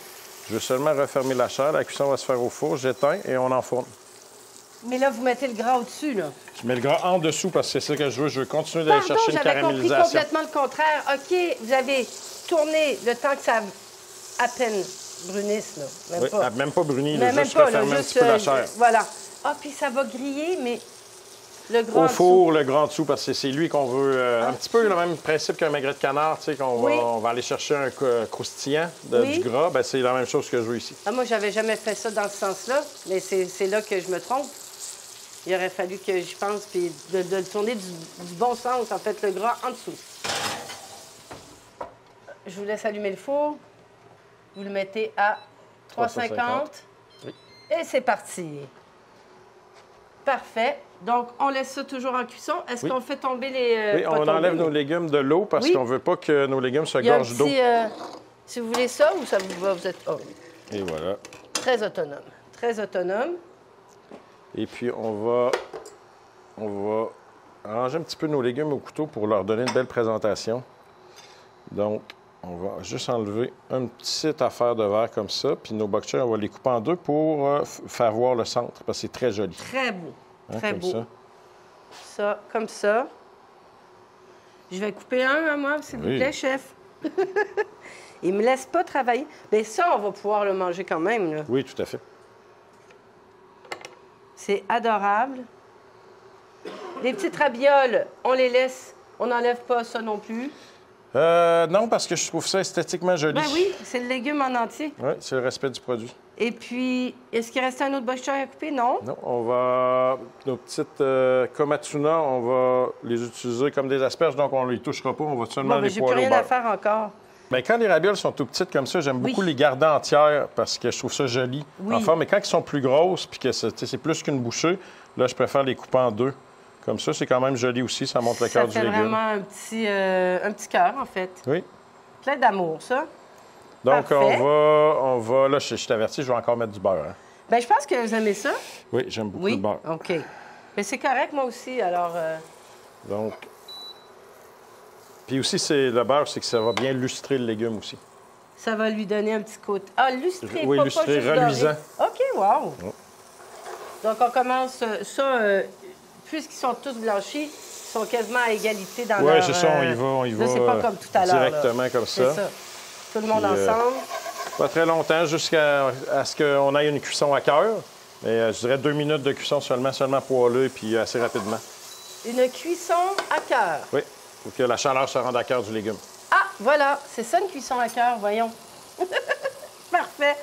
Je veux seulement refermer la chair. La cuisson va se faire au four. J'éteins et on enfourne. Mais là, vous mettez le gras au-dessus, là. Je mets le gras en dessous parce que c'est ça que je veux. Je veux continuer d'aller Pardon, chercher une j'avais compris caramélisation. complètement le contraire. OK, vous avez tourné le temps que ça à peine brunisse, là. Même Oui, pas. même pas bruni, Mais là, même juste pas, là, refermer un juste, petit peu la chair. voilà. Ah, puis ça va griller, mais le gras en Au dessous. four, le gras en dessous, parce que c'est lui qu'on veut. Un petit peu le même principe qu'un magret de canard, tu sais, Oui. on va aller chercher un croustillant Oui. du gras. Ben, c'est la même chose que je veux ici. Ah, moi, j'avais jamais fait ça dans ce sens-là, mais c'est là que je me trompe. Il aurait fallu que j'y pense, puis de le tourner du bon sens, en fait, le gras en dessous. Je vous laisse allumer le four. Vous le mettez à 350. Oui. Et c'est parti. Parfait. Donc, on laisse ça toujours en cuisson. Est-ce Oui. qu'on fait tomber les... Oui, pas on tomber, enlève mais- nos légumes de l'eau parce Oui. qu'on veut pas que nos légumes se Il y a un gorgent d'eau. petit... si vous voulez ça, ou ça vous va, vous êtes Et voilà. très autonome. Très autonome. Et puis, on va arranger un petit peu nos légumes au couteau pour leur donner une belle présentation. Donc, on va juste enlever une petite affaire de verre comme ça. Puis nos bok choy, on va les couper en deux pour faire voir le centre parce que c'est très joli. Très beau. Hein, Très comme beau. ça. Ça, comme ça. Je vais couper un à moi, s'il vous Oui. plaît, chef. Il me laisse pas travailler. Mais ça, on va pouvoir le manger quand même, là. Oui, tout à fait. C'est adorable. Les petites rabioles, on les laisse. On n'enlève pas ça non plus. Non, parce que je trouve ça esthétiquement joli. Ben oui, c'est le légume en entier. Oui, c'est le respect du produit. Et puis, est-ce qu'il reste un autre bok choy à couper? Non. Non, on va... Nos petites komatsuna, on va les utiliser comme des asperges, donc on ne les touchera pas, on va seulement Bon, ben, les j'ai plus poêler au rien à beurre. faire encore. Bien, quand les ravioles sont tout petites comme ça, j'aime Oui. beaucoup les garder entières parce que je trouve ça joli Oui. en forme. Mais quand ils sont plus grosses puis que c'est plus qu'une bouchée, là, je préfère les couper en deux. Comme ça, c'est quand même joli aussi, ça montre le cœur du Ça fait légume. vraiment un petit cœur, en fait. Oui. Plein d'amour, ça. Donc, Parfait. on va... Là, je t'avertis, je vais encore mettre du beurre. Hein. Bien, je pense que vous aimez ça. Oui, j'aime beaucoup Oui. le beurre. OK. Mais c'est correct, moi aussi, alors... Donc... Puis aussi, le beurre, c'est que ça va bien lustrer le légume aussi. Ça va lui donner un petit côté. Ah, lustré, Oui, pas lustré, juste reluisant. doré. OK, wow. Oh. Donc, on commence ça, puisqu'ils sont tous blanchis, ils sont quasiment à égalité dans leur... Oui, c'est ça, on y va. Là, c'est pas comme tout à l'heure. là. Directement comme C'est ça. ça. Tout le monde Puis, ensemble. Pas très longtemps, jusqu'à ce qu'on ait une cuisson à cœur. Mais je dirais 2 minutes de cuisson seulement poêlée, puis assez rapidement. Une cuisson à cœur. Oui, pour que la chaleur se rende à cœur du légume. Ah, voilà, c'est ça une cuisson à cœur, voyons. Parfait.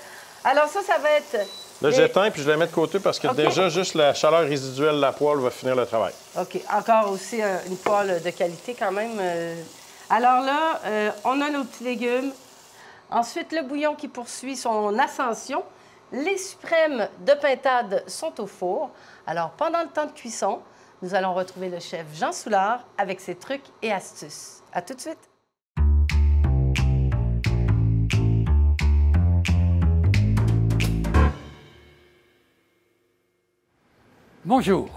Alors ça va être... Là, les- j'éteins, puis je la mets de côté parce que OK. déjà, juste la chaleur résiduelle de la poêle va finir le travail. OK. Encore aussi une poêle de qualité quand même. Alors là, on a nos petits légumes. Ensuite, le bouillon qui poursuit son ascension. Les suprêmes de pintade sont au four. Alors, pendant le temps de cuisson, nous allons retrouver le chef Jean Soulard avec ses trucs et astuces. À tout de suite. Bonjour.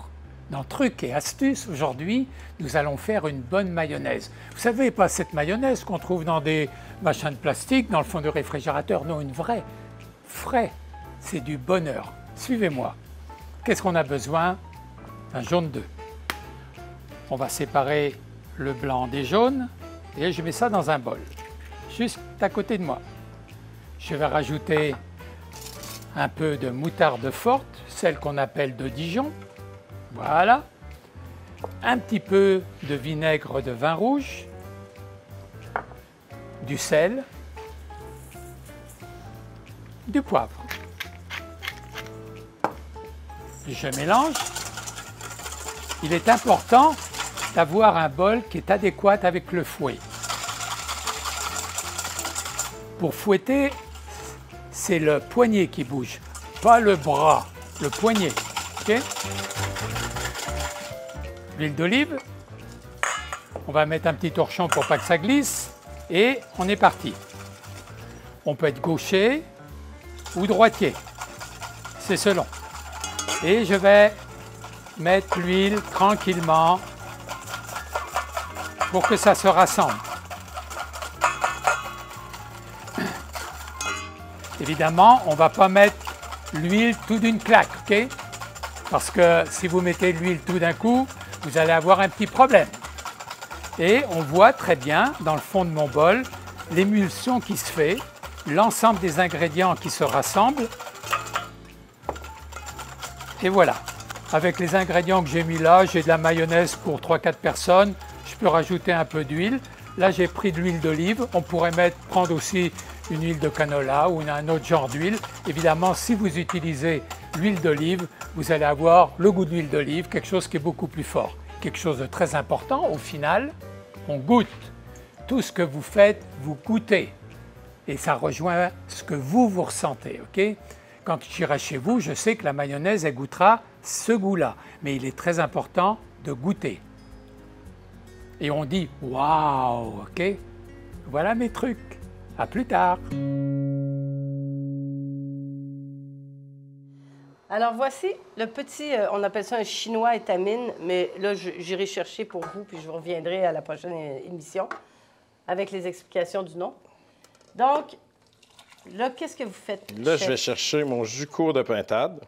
Dans Trucs et Astuces, aujourd'hui, nous allons faire une bonne mayonnaise. Vous savez, pas cette mayonnaise qu'on trouve dans des machins de plastique, dans le fond du réfrigérateur, non, une vraie. Frais, c'est du bonheur. Suivez-moi. Qu'est-ce qu'on a besoin? Un jaune d'œuf. On va séparer le blanc des jaunes et je mets ça dans un bol, juste à côté de moi. Je vais rajouter un peu de moutarde forte, celle qu'on appelle de Dijon. Voilà. Un petit peu de vinaigre de vin rouge, du sel, du poivre. Je mélange. Il est important d'avoir un bol qui est adéquat avec le fouet. Pour fouetter, c'est le poignet qui bouge, pas le bras, le poignet. Okay? L'huile d'olive, on va mettre un petit torchon pour pas que ça glisse et on est parti. On peut être gaucher ou droitier, c'est selon. Et je vais mettre l'huile tranquillement pour que ça se rassemble. Évidemment, on ne va pas mettre l'huile tout d'une claque, ok? Parce que si vous mettez l'huile tout d'un coup, vous allez avoir un petit problème. Et on voit très bien dans le fond de mon bol l'émulsion qui se fait, l'ensemble des ingrédients qui se rassemblent. Et voilà. Avec les ingrédients que j'ai mis là, j'ai de la mayonnaise pour 3-4 personnes. Je peux rajouter un peu d'huile. Là, j'ai pris de l'huile d'olive. On pourrait prendre aussi une huile de canola ou un autre genre d'huile. Évidemment, si vous utilisez l'huile d'olive, vous allez avoir le goût de l'huile d'olive, quelque chose qui est beaucoup plus fort. Quelque chose de très important, au final, on goûte. Tout ce que vous faites, vous goûtez. Et ça rejoint ce que vous ressentez, ok? Quand j'irai chez vous, je sais que la mayonnaise, elle goûtera ce goût-là. Mais il est très important de goûter. Et on dit « Waouh !» ok? Voilà mes trucs. À plus tard. Alors voici le petit, on appelle ça un chinois étamine, mais là j'irai chercher pour vous, puis je reviendrai à la prochaine émission avec les explications du nom. Donc, là, qu'est-ce que vous faites, Là, chef? je vais chercher mon jus court de pintade.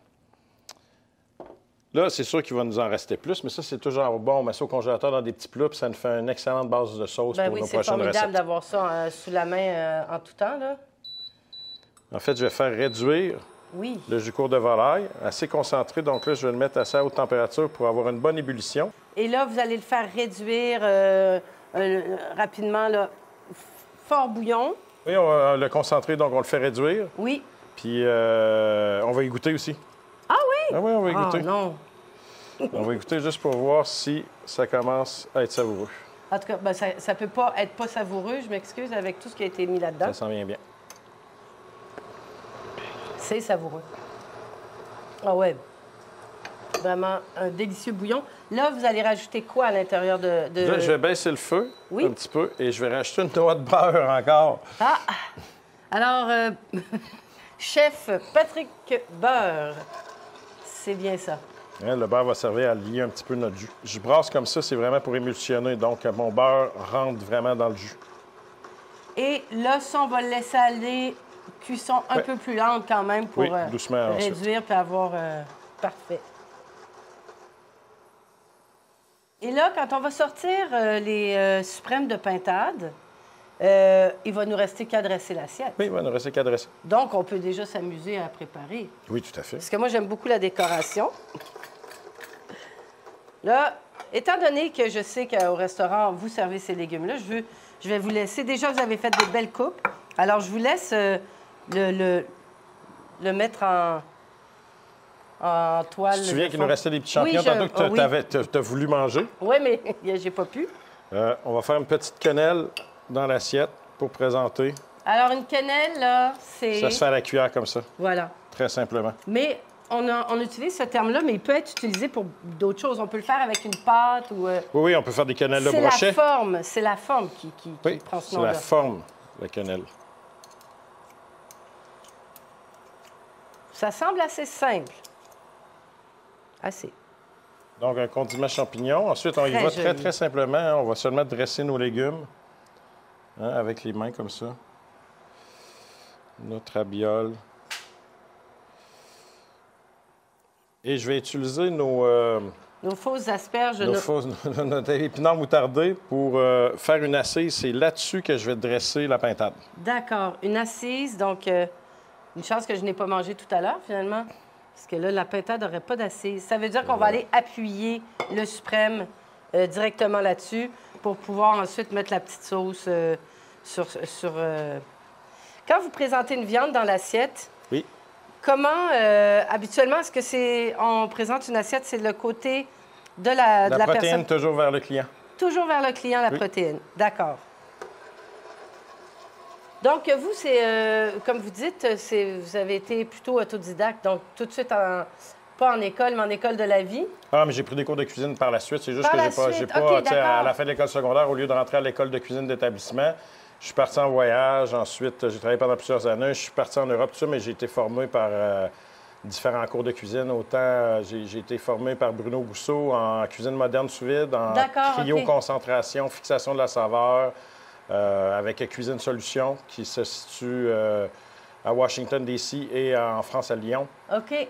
Là, c'est sûr qu'il va nous en rester plus, mais ça, c'est toujours bon. On met ça au congélateur dans des petits plats, puis ça nous fait une excellente base de sauce pour nos prochaines recettes. C'est formidable d'avoir ça sous la main en tout temps, là. En fait, je vais faire réduire le jus court de volaille, assez concentré. Donc là, je vais le mettre assez à haute température pour avoir une bonne ébullition. Et là, vous allez le faire réduire rapidement, là, fort bouillon. Oui, on va le concentrer, donc on le fait réduire. Oui. Puis on va y goûter aussi. Ah oui? Ah oui, on va y goûter. Non. On va y goûter juste pour voir si ça commence à être savoureux. En tout cas, ben, ça ne peut pas être pas savoureux, je m'excuse, avec tout ce qui a été mis là-dedans. Ça sent bien. C'est savoureux. Ah ouais. Vraiment un délicieux bouillon. Là, vous allez rajouter quoi à l'intérieur de... Là, je vais baisser le feu un petit peu et je vais rajouter une noix de beurre encore. Ah! Alors, chef Patrick Beurre, c'est bien ça. Hein, le beurre va servir à lier un petit peu notre jus. Je brasse comme ça, c'est vraiment pour émulsionner. Donc, mon beurre rentre vraiment dans le jus. Et là, ça, on va le laisser aller cuisson un peu plus lente quand même pour doucement réduire et avoir... parfait. Et là, quand on va sortir les suprêmes de pintade, il va nous rester qu'à dresser l'assiette. Oui, il va nous rester qu'à dresser. Donc, on peut déjà s'amuser à préparer. Oui, tout à fait. Parce que moi, j'aime beaucoup la décoration. Là, étant donné que je sais qu'au restaurant, vous servez ces légumes-là, je vais vous laisser... Déjà, vous avez fait des belles coupes. Alors, je vous laisse le mettre en toile. Tu te souviens qu'il nous restait des petits champignons tantôt que tu as voulu manger? Oui, mais j'ai pas pu. On va faire une petite quenelle dans l'assiette pour présenter. Alors, une quenelle, là, c'est... Ça se fait à la cuillère comme ça. Voilà. Très simplement. Mais on utilise ce terme-là, mais il peut être utilisé pour d'autres choses. On peut le faire avec une pâte ou... Oui, on peut faire des quenelles de brochet. C'est la forme qui prend ce nom-là. C'est la forme, la quenelle. Ça semble assez simple. Assez. Donc, un condiment champignon. Ensuite, on y va très, très simplement. Hein. On va seulement dresser nos légumes avec les mains comme ça. Notre rabiole. Et je vais utiliser nos Nos fausses asperges. Notre épinard moutardé, pour faire une assise, c'est là-dessus que je vais dresser la pintade. D'accord. Une assise, donc une chance que je n'ai pas mangé tout à l'heure, finalement. Parce que là, la pintade n'aurait pas d'assise. Ça veut dire qu'on va aller appuyer le suprême directement là-dessus pour pouvoir ensuite mettre la petite sauce sur... Quand vous présentez une viande dans l'assiette, oui. Comment, habituellement, est-ce que c'est... On présente une assiette, c'est le côté de la personne... La protéine, toujours vers le client. Toujours vers le client, la protéine. D'accord. Donc, vous, c'est, comme vous dites, vous avez été plutôt autodidacte, donc tout de suite, pas en école, mais en école de la vie. Ah, mais j'ai pris des cours de cuisine par la suite. C'est juste que j'ai pas okay, à la fin de l'école secondaire, au lieu de rentrer à l'école de cuisine d'établissement, je suis parti en voyage. Ensuite, j'ai travaillé pendant plusieurs années. Je suis parti en Europe, tout ça, mais j'ai été formé par différents cours de cuisine. Autant, j'ai été formé par Bruno Gousseau en cuisine moderne sous vide, en cryo-concentration, fixation de la saveur, avec Cuisine Solutions, qui se situe à Washington, D.C. et en France, à Lyon. OK.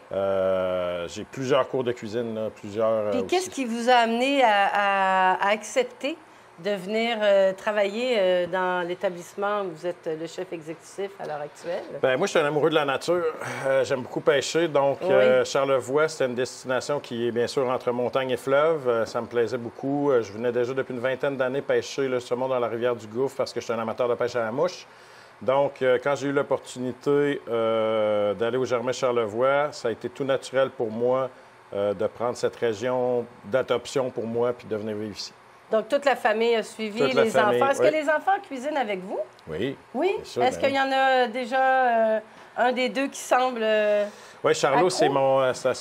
J'ai plusieurs cours de cuisine, là, plusieurs... Puis qu'est-ce qui vous a amené à accepter de venir travailler dans l'établissement où vous êtes le chef exécutif à l'heure actuelle? Bien, moi, je suis un amoureux de la nature. J'aime beaucoup pêcher. Donc, Charlevoix, c'était une destination qui est bien sûr entre montagne et fleuve. Ça me plaisait beaucoup. Je venais déjà depuis une vingtaine d'années pêcher le saumon dans la rivière du Gouffre parce que je suis un amateur de pêche à la mouche. Donc, quand j'ai eu l'opportunité d'aller au Germain-Charlevoix, ça a été tout naturel pour moi de prendre cette région d'adoption pour moi puis de venir vivre ici. Donc, toute la famille a suivi les enfants. Est-ce que les enfants cuisinent avec vous? Oui. Oui? Est-ce qu'il y en a déjà un des deux qui semble... Oui, Charlot, c'est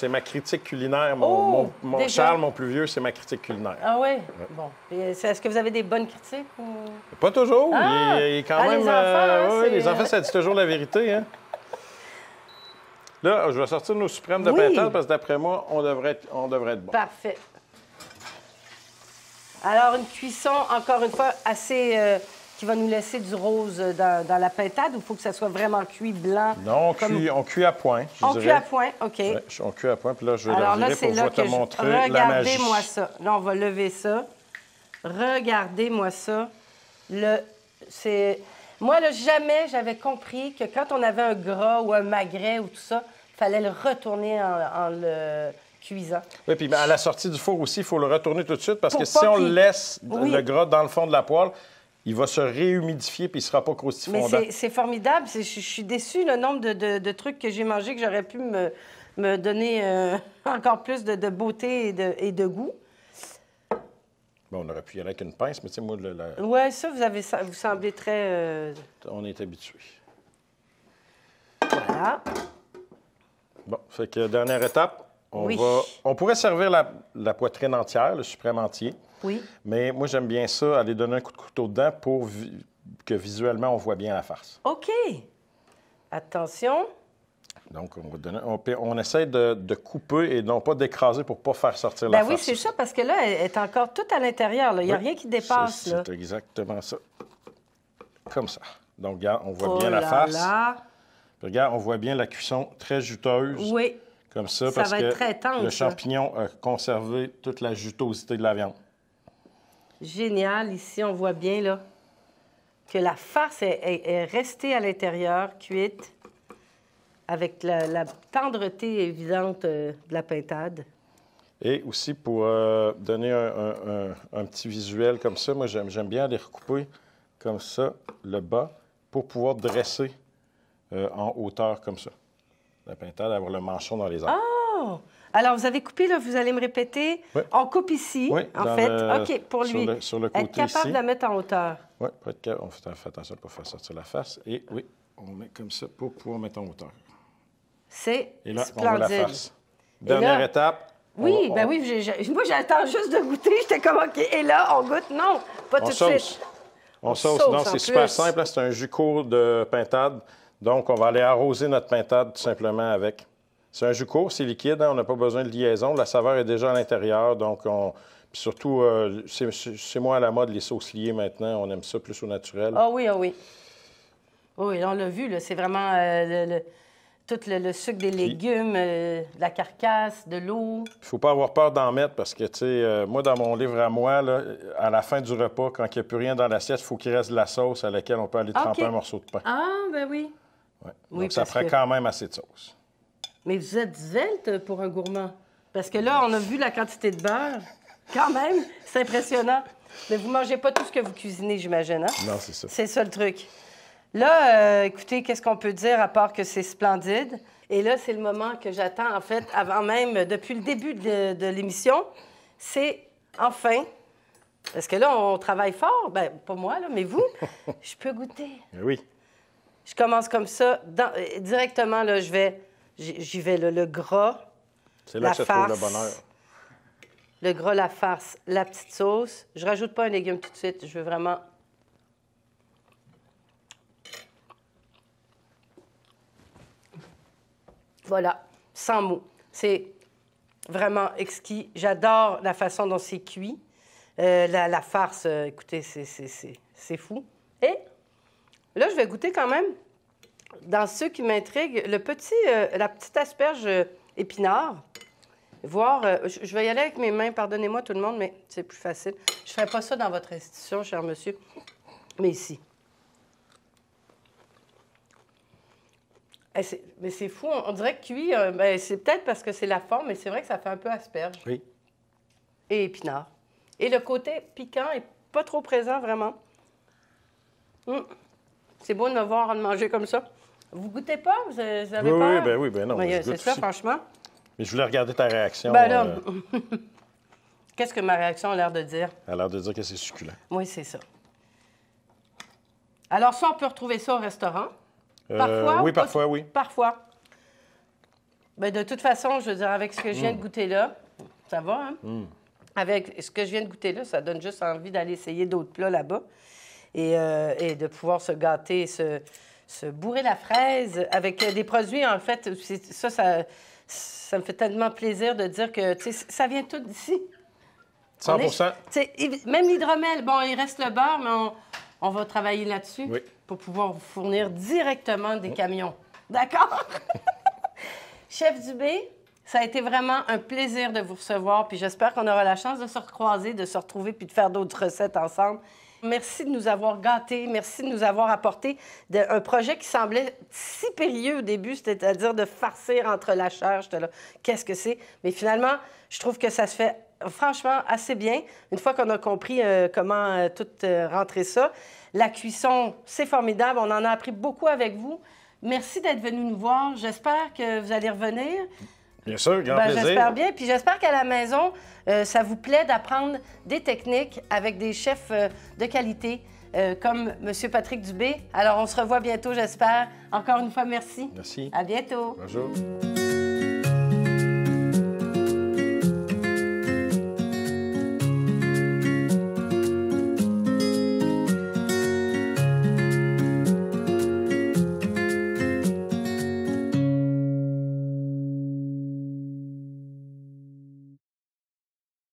ma critique culinaire. Charles, mon plus vieux, c'est ma critique culinaire. Ah oui? Ouais. Bon. Est-ce que vous avez des bonnes critiques? Ou... Pas toujours. Ah! Il est quand même... Les enfants, les enfants, ça dit toujours la vérité. Hein? Là, je vais sortir nos suprêmes de pintade parce que d'après moi, on devrait être bon. Parfait. Alors, une cuisson, encore une fois, assez... qui va nous laisser du rose dans la pintade ou il faut que ça soit vraiment cuit blanc? Non, on cuit à point, je dirais. On cuit à point, OK. Ouais, on cuit à point, puis là, je vais alors le virer pour te montrer la magie. Regardez-moi ça. Là, on va lever ça. Regardez-moi ça. Moi, là, jamais j'avais compris que quand on avait un gras ou un magret ou tout ça, il fallait le retourner en le... cuisant. Oui, puis à la sortie du four aussi, il faut le retourner tout de suite parce que si on laisse le gras dans le fond de la poêle, il va se réhumidifier puis il ne sera pas croustillant. Mais c'est formidable. Je suis déçue le nombre de trucs que j'ai mangés que j'aurais pu me donner encore plus de beauté et de goût. Bon, on aurait pu y aller avec une pince, mais tu sais, moi... Oui, ça, vous semblez très... On est habitué. Voilà. Bon, fait que dernière étape. On pourrait servir la poitrine entière, le suprême entier. Oui. Mais moi, j'aime bien ça, aller donner un coup de couteau dedans pour que visuellement, on voit bien la farce. OK. Attention. Donc, on essaie de couper et non pas d'écraser pour ne pas faire sortir la farce. Oui, c'est ça, parce que là, elle est encore toute à l'intérieur. Il n'y a rien qui dépasse. C'est exactement ça. Comme ça. Donc, regarde, on voit bien la farce. Puis, regarde, on voit bien la cuisson très juteuse. Oui. Comme ça, parce va être très tendre, le champignon a conservé toute la jutosité de la viande. Génial. Ici, on voit bien là, que la farce est restée à l'intérieur, cuite, avec la tendreté évidente de la pintade. Et aussi, pour donner un petit visuel comme ça, moi, j'aime bien les recouper comme ça, le bas, pour pouvoir dresser en hauteur comme ça. La pintade, avoir le manchon dans les arbres. Oh! Alors, vous avez coupé, là, vous allez me répéter. Oui. On coupe ici, en fait. OK, pour lui. Sur le côté être capable ici. de la mettre en hauteur. Oui, pour être capable. On fait attention pour faire sortir la face. Et oui, on met comme ça pour pouvoir mettre en hauteur. C'est splendide. Et là, on voit la face. Dernière étape. Oui, moi, j'attends juste de goûter. J'étais comme, OK, et là, on goûte? Non, pas tout de suite. On sauce. Non, c'est super simple. C'est un jus court de pintade. Donc, on va aller arroser notre pintade tout simplement avec. C'est un jus court, c'est liquide, hein, on n'a pas besoin de liaison. La saveur est déjà à l'intérieur, donc puis surtout, c'est moins à la mode les sauces liées maintenant. On aime ça plus au naturel. Ah oui, ah oui. Oui, on l'a vu, là, c'est vraiment tout le sucre des légumes, de la carcasse, de l'eau. Il ne faut pas avoir peur d'en mettre parce que, tu sais, moi, dans mon livre à moi, là, à la fin du repas, quand il n'y a plus rien dans l'assiette, il faut qu'il reste de la sauce à laquelle on peut aller tremper un morceau de pain. Ah, ben oui. Ouais. Oui, donc, ça ferait quand même assez de sauce. Mais vous êtes svelte pour un gourmand. Parce que là, on a vu la quantité de beurre. Quand même, c'est impressionnant. Mais vous ne mangez pas tout ce que vous cuisinez, j'imagine, hein? Non, c'est ça. C'est ça le truc. Là, écoutez, qu'est-ce qu'on peut dire à part que c'est splendide? Et là, c'est le moment que j'attends, en fait, avant même, depuis le début de l'émission. C'est enfin, parce que là, on travaille fort. Bien, pas moi, là, mais vous, je peux goûter. Oui. Je commence comme ça. Directement, là, j'y vais, le gras. C'est là la que se farce, trouve le bonheur. Le gras, la farce, la petite sauce. Je rajoute pas un légume tout de suite. Je veux vraiment... Voilà, sans mots. C'est vraiment exquis. J'adore la façon dont c'est cuit. La farce, écoutez, c'est fou. Et là, je vais goûter quand même, dans ceux qui m'intriguent, la petite asperge épinard. Voir, je vais y aller avec mes mains, pardonnez-moi tout le monde, mais c'est plus facile. Je ne ferai pas ça dans votre institution, cher monsieur, mais ici. Mais c'est fou, on dirait que cuit, c'est peut-être parce que c'est la forme, mais c'est vrai que ça fait un peu asperge. Oui. Et épinard. Et le côté piquant n'est pas trop présent, vraiment. C'est beau de me voir manger comme ça. Vous goûtez pas? Vous avez peur? Oui, ben non. C'est ça, franchement. Mais je voulais regarder ta réaction. Ben là, qu'est-ce que ma réaction a l'air de dire? Elle a l'air de dire que c'est succulent. Oui, c'est ça. Alors ça, on peut retrouver ça au restaurant? Parfois? Oui, parfois, oui. Parfois. Bien, de toute façon, je veux dire, avec ce que je viens de goûter là, ça va, hein? Avec ce que je viens de goûter là, ça donne juste envie d'aller essayer d'autres plats là-bas et de pouvoir se gâter, se bourrer la fraise avec des produits, en fait, ça me fait tellement plaisir de dire que, tu sais, ça vient tout d'ici. 100 Même l'hydromel, bon, il reste le beurre, mais on va travailler là-dessus pour pouvoir vous fournir directement des camions. D'accord? Chef Dubé, ça a été vraiment un plaisir de vous recevoir, puis j'espère qu'on aura la chance de se recroiser, de se retrouver, puis de faire d'autres recettes ensemble. Merci de nous avoir gâtés, merci de nous avoir apporté un projet qui semblait si périlleux au début, c'est-à-dire de farcir entre la chair. J'étais là, qu'est-ce que c'est? Mais finalement, je trouve que ça se fait franchement assez bien, une fois qu'on a compris comment tout rentrer ça. La cuisson, c'est formidable, on en a appris beaucoup avec vous. Merci d'être venu nous voir, j'espère que vous allez revenir. Bien sûr, grand plaisir. J'espère bien. Puis j'espère qu'à la maison, ça vous plaît d'apprendre des techniques avec des chefs de qualité comme M. Patrick Dubé. Alors, on se revoit bientôt, j'espère. Encore une fois, merci. Merci. À bientôt. Bonjour.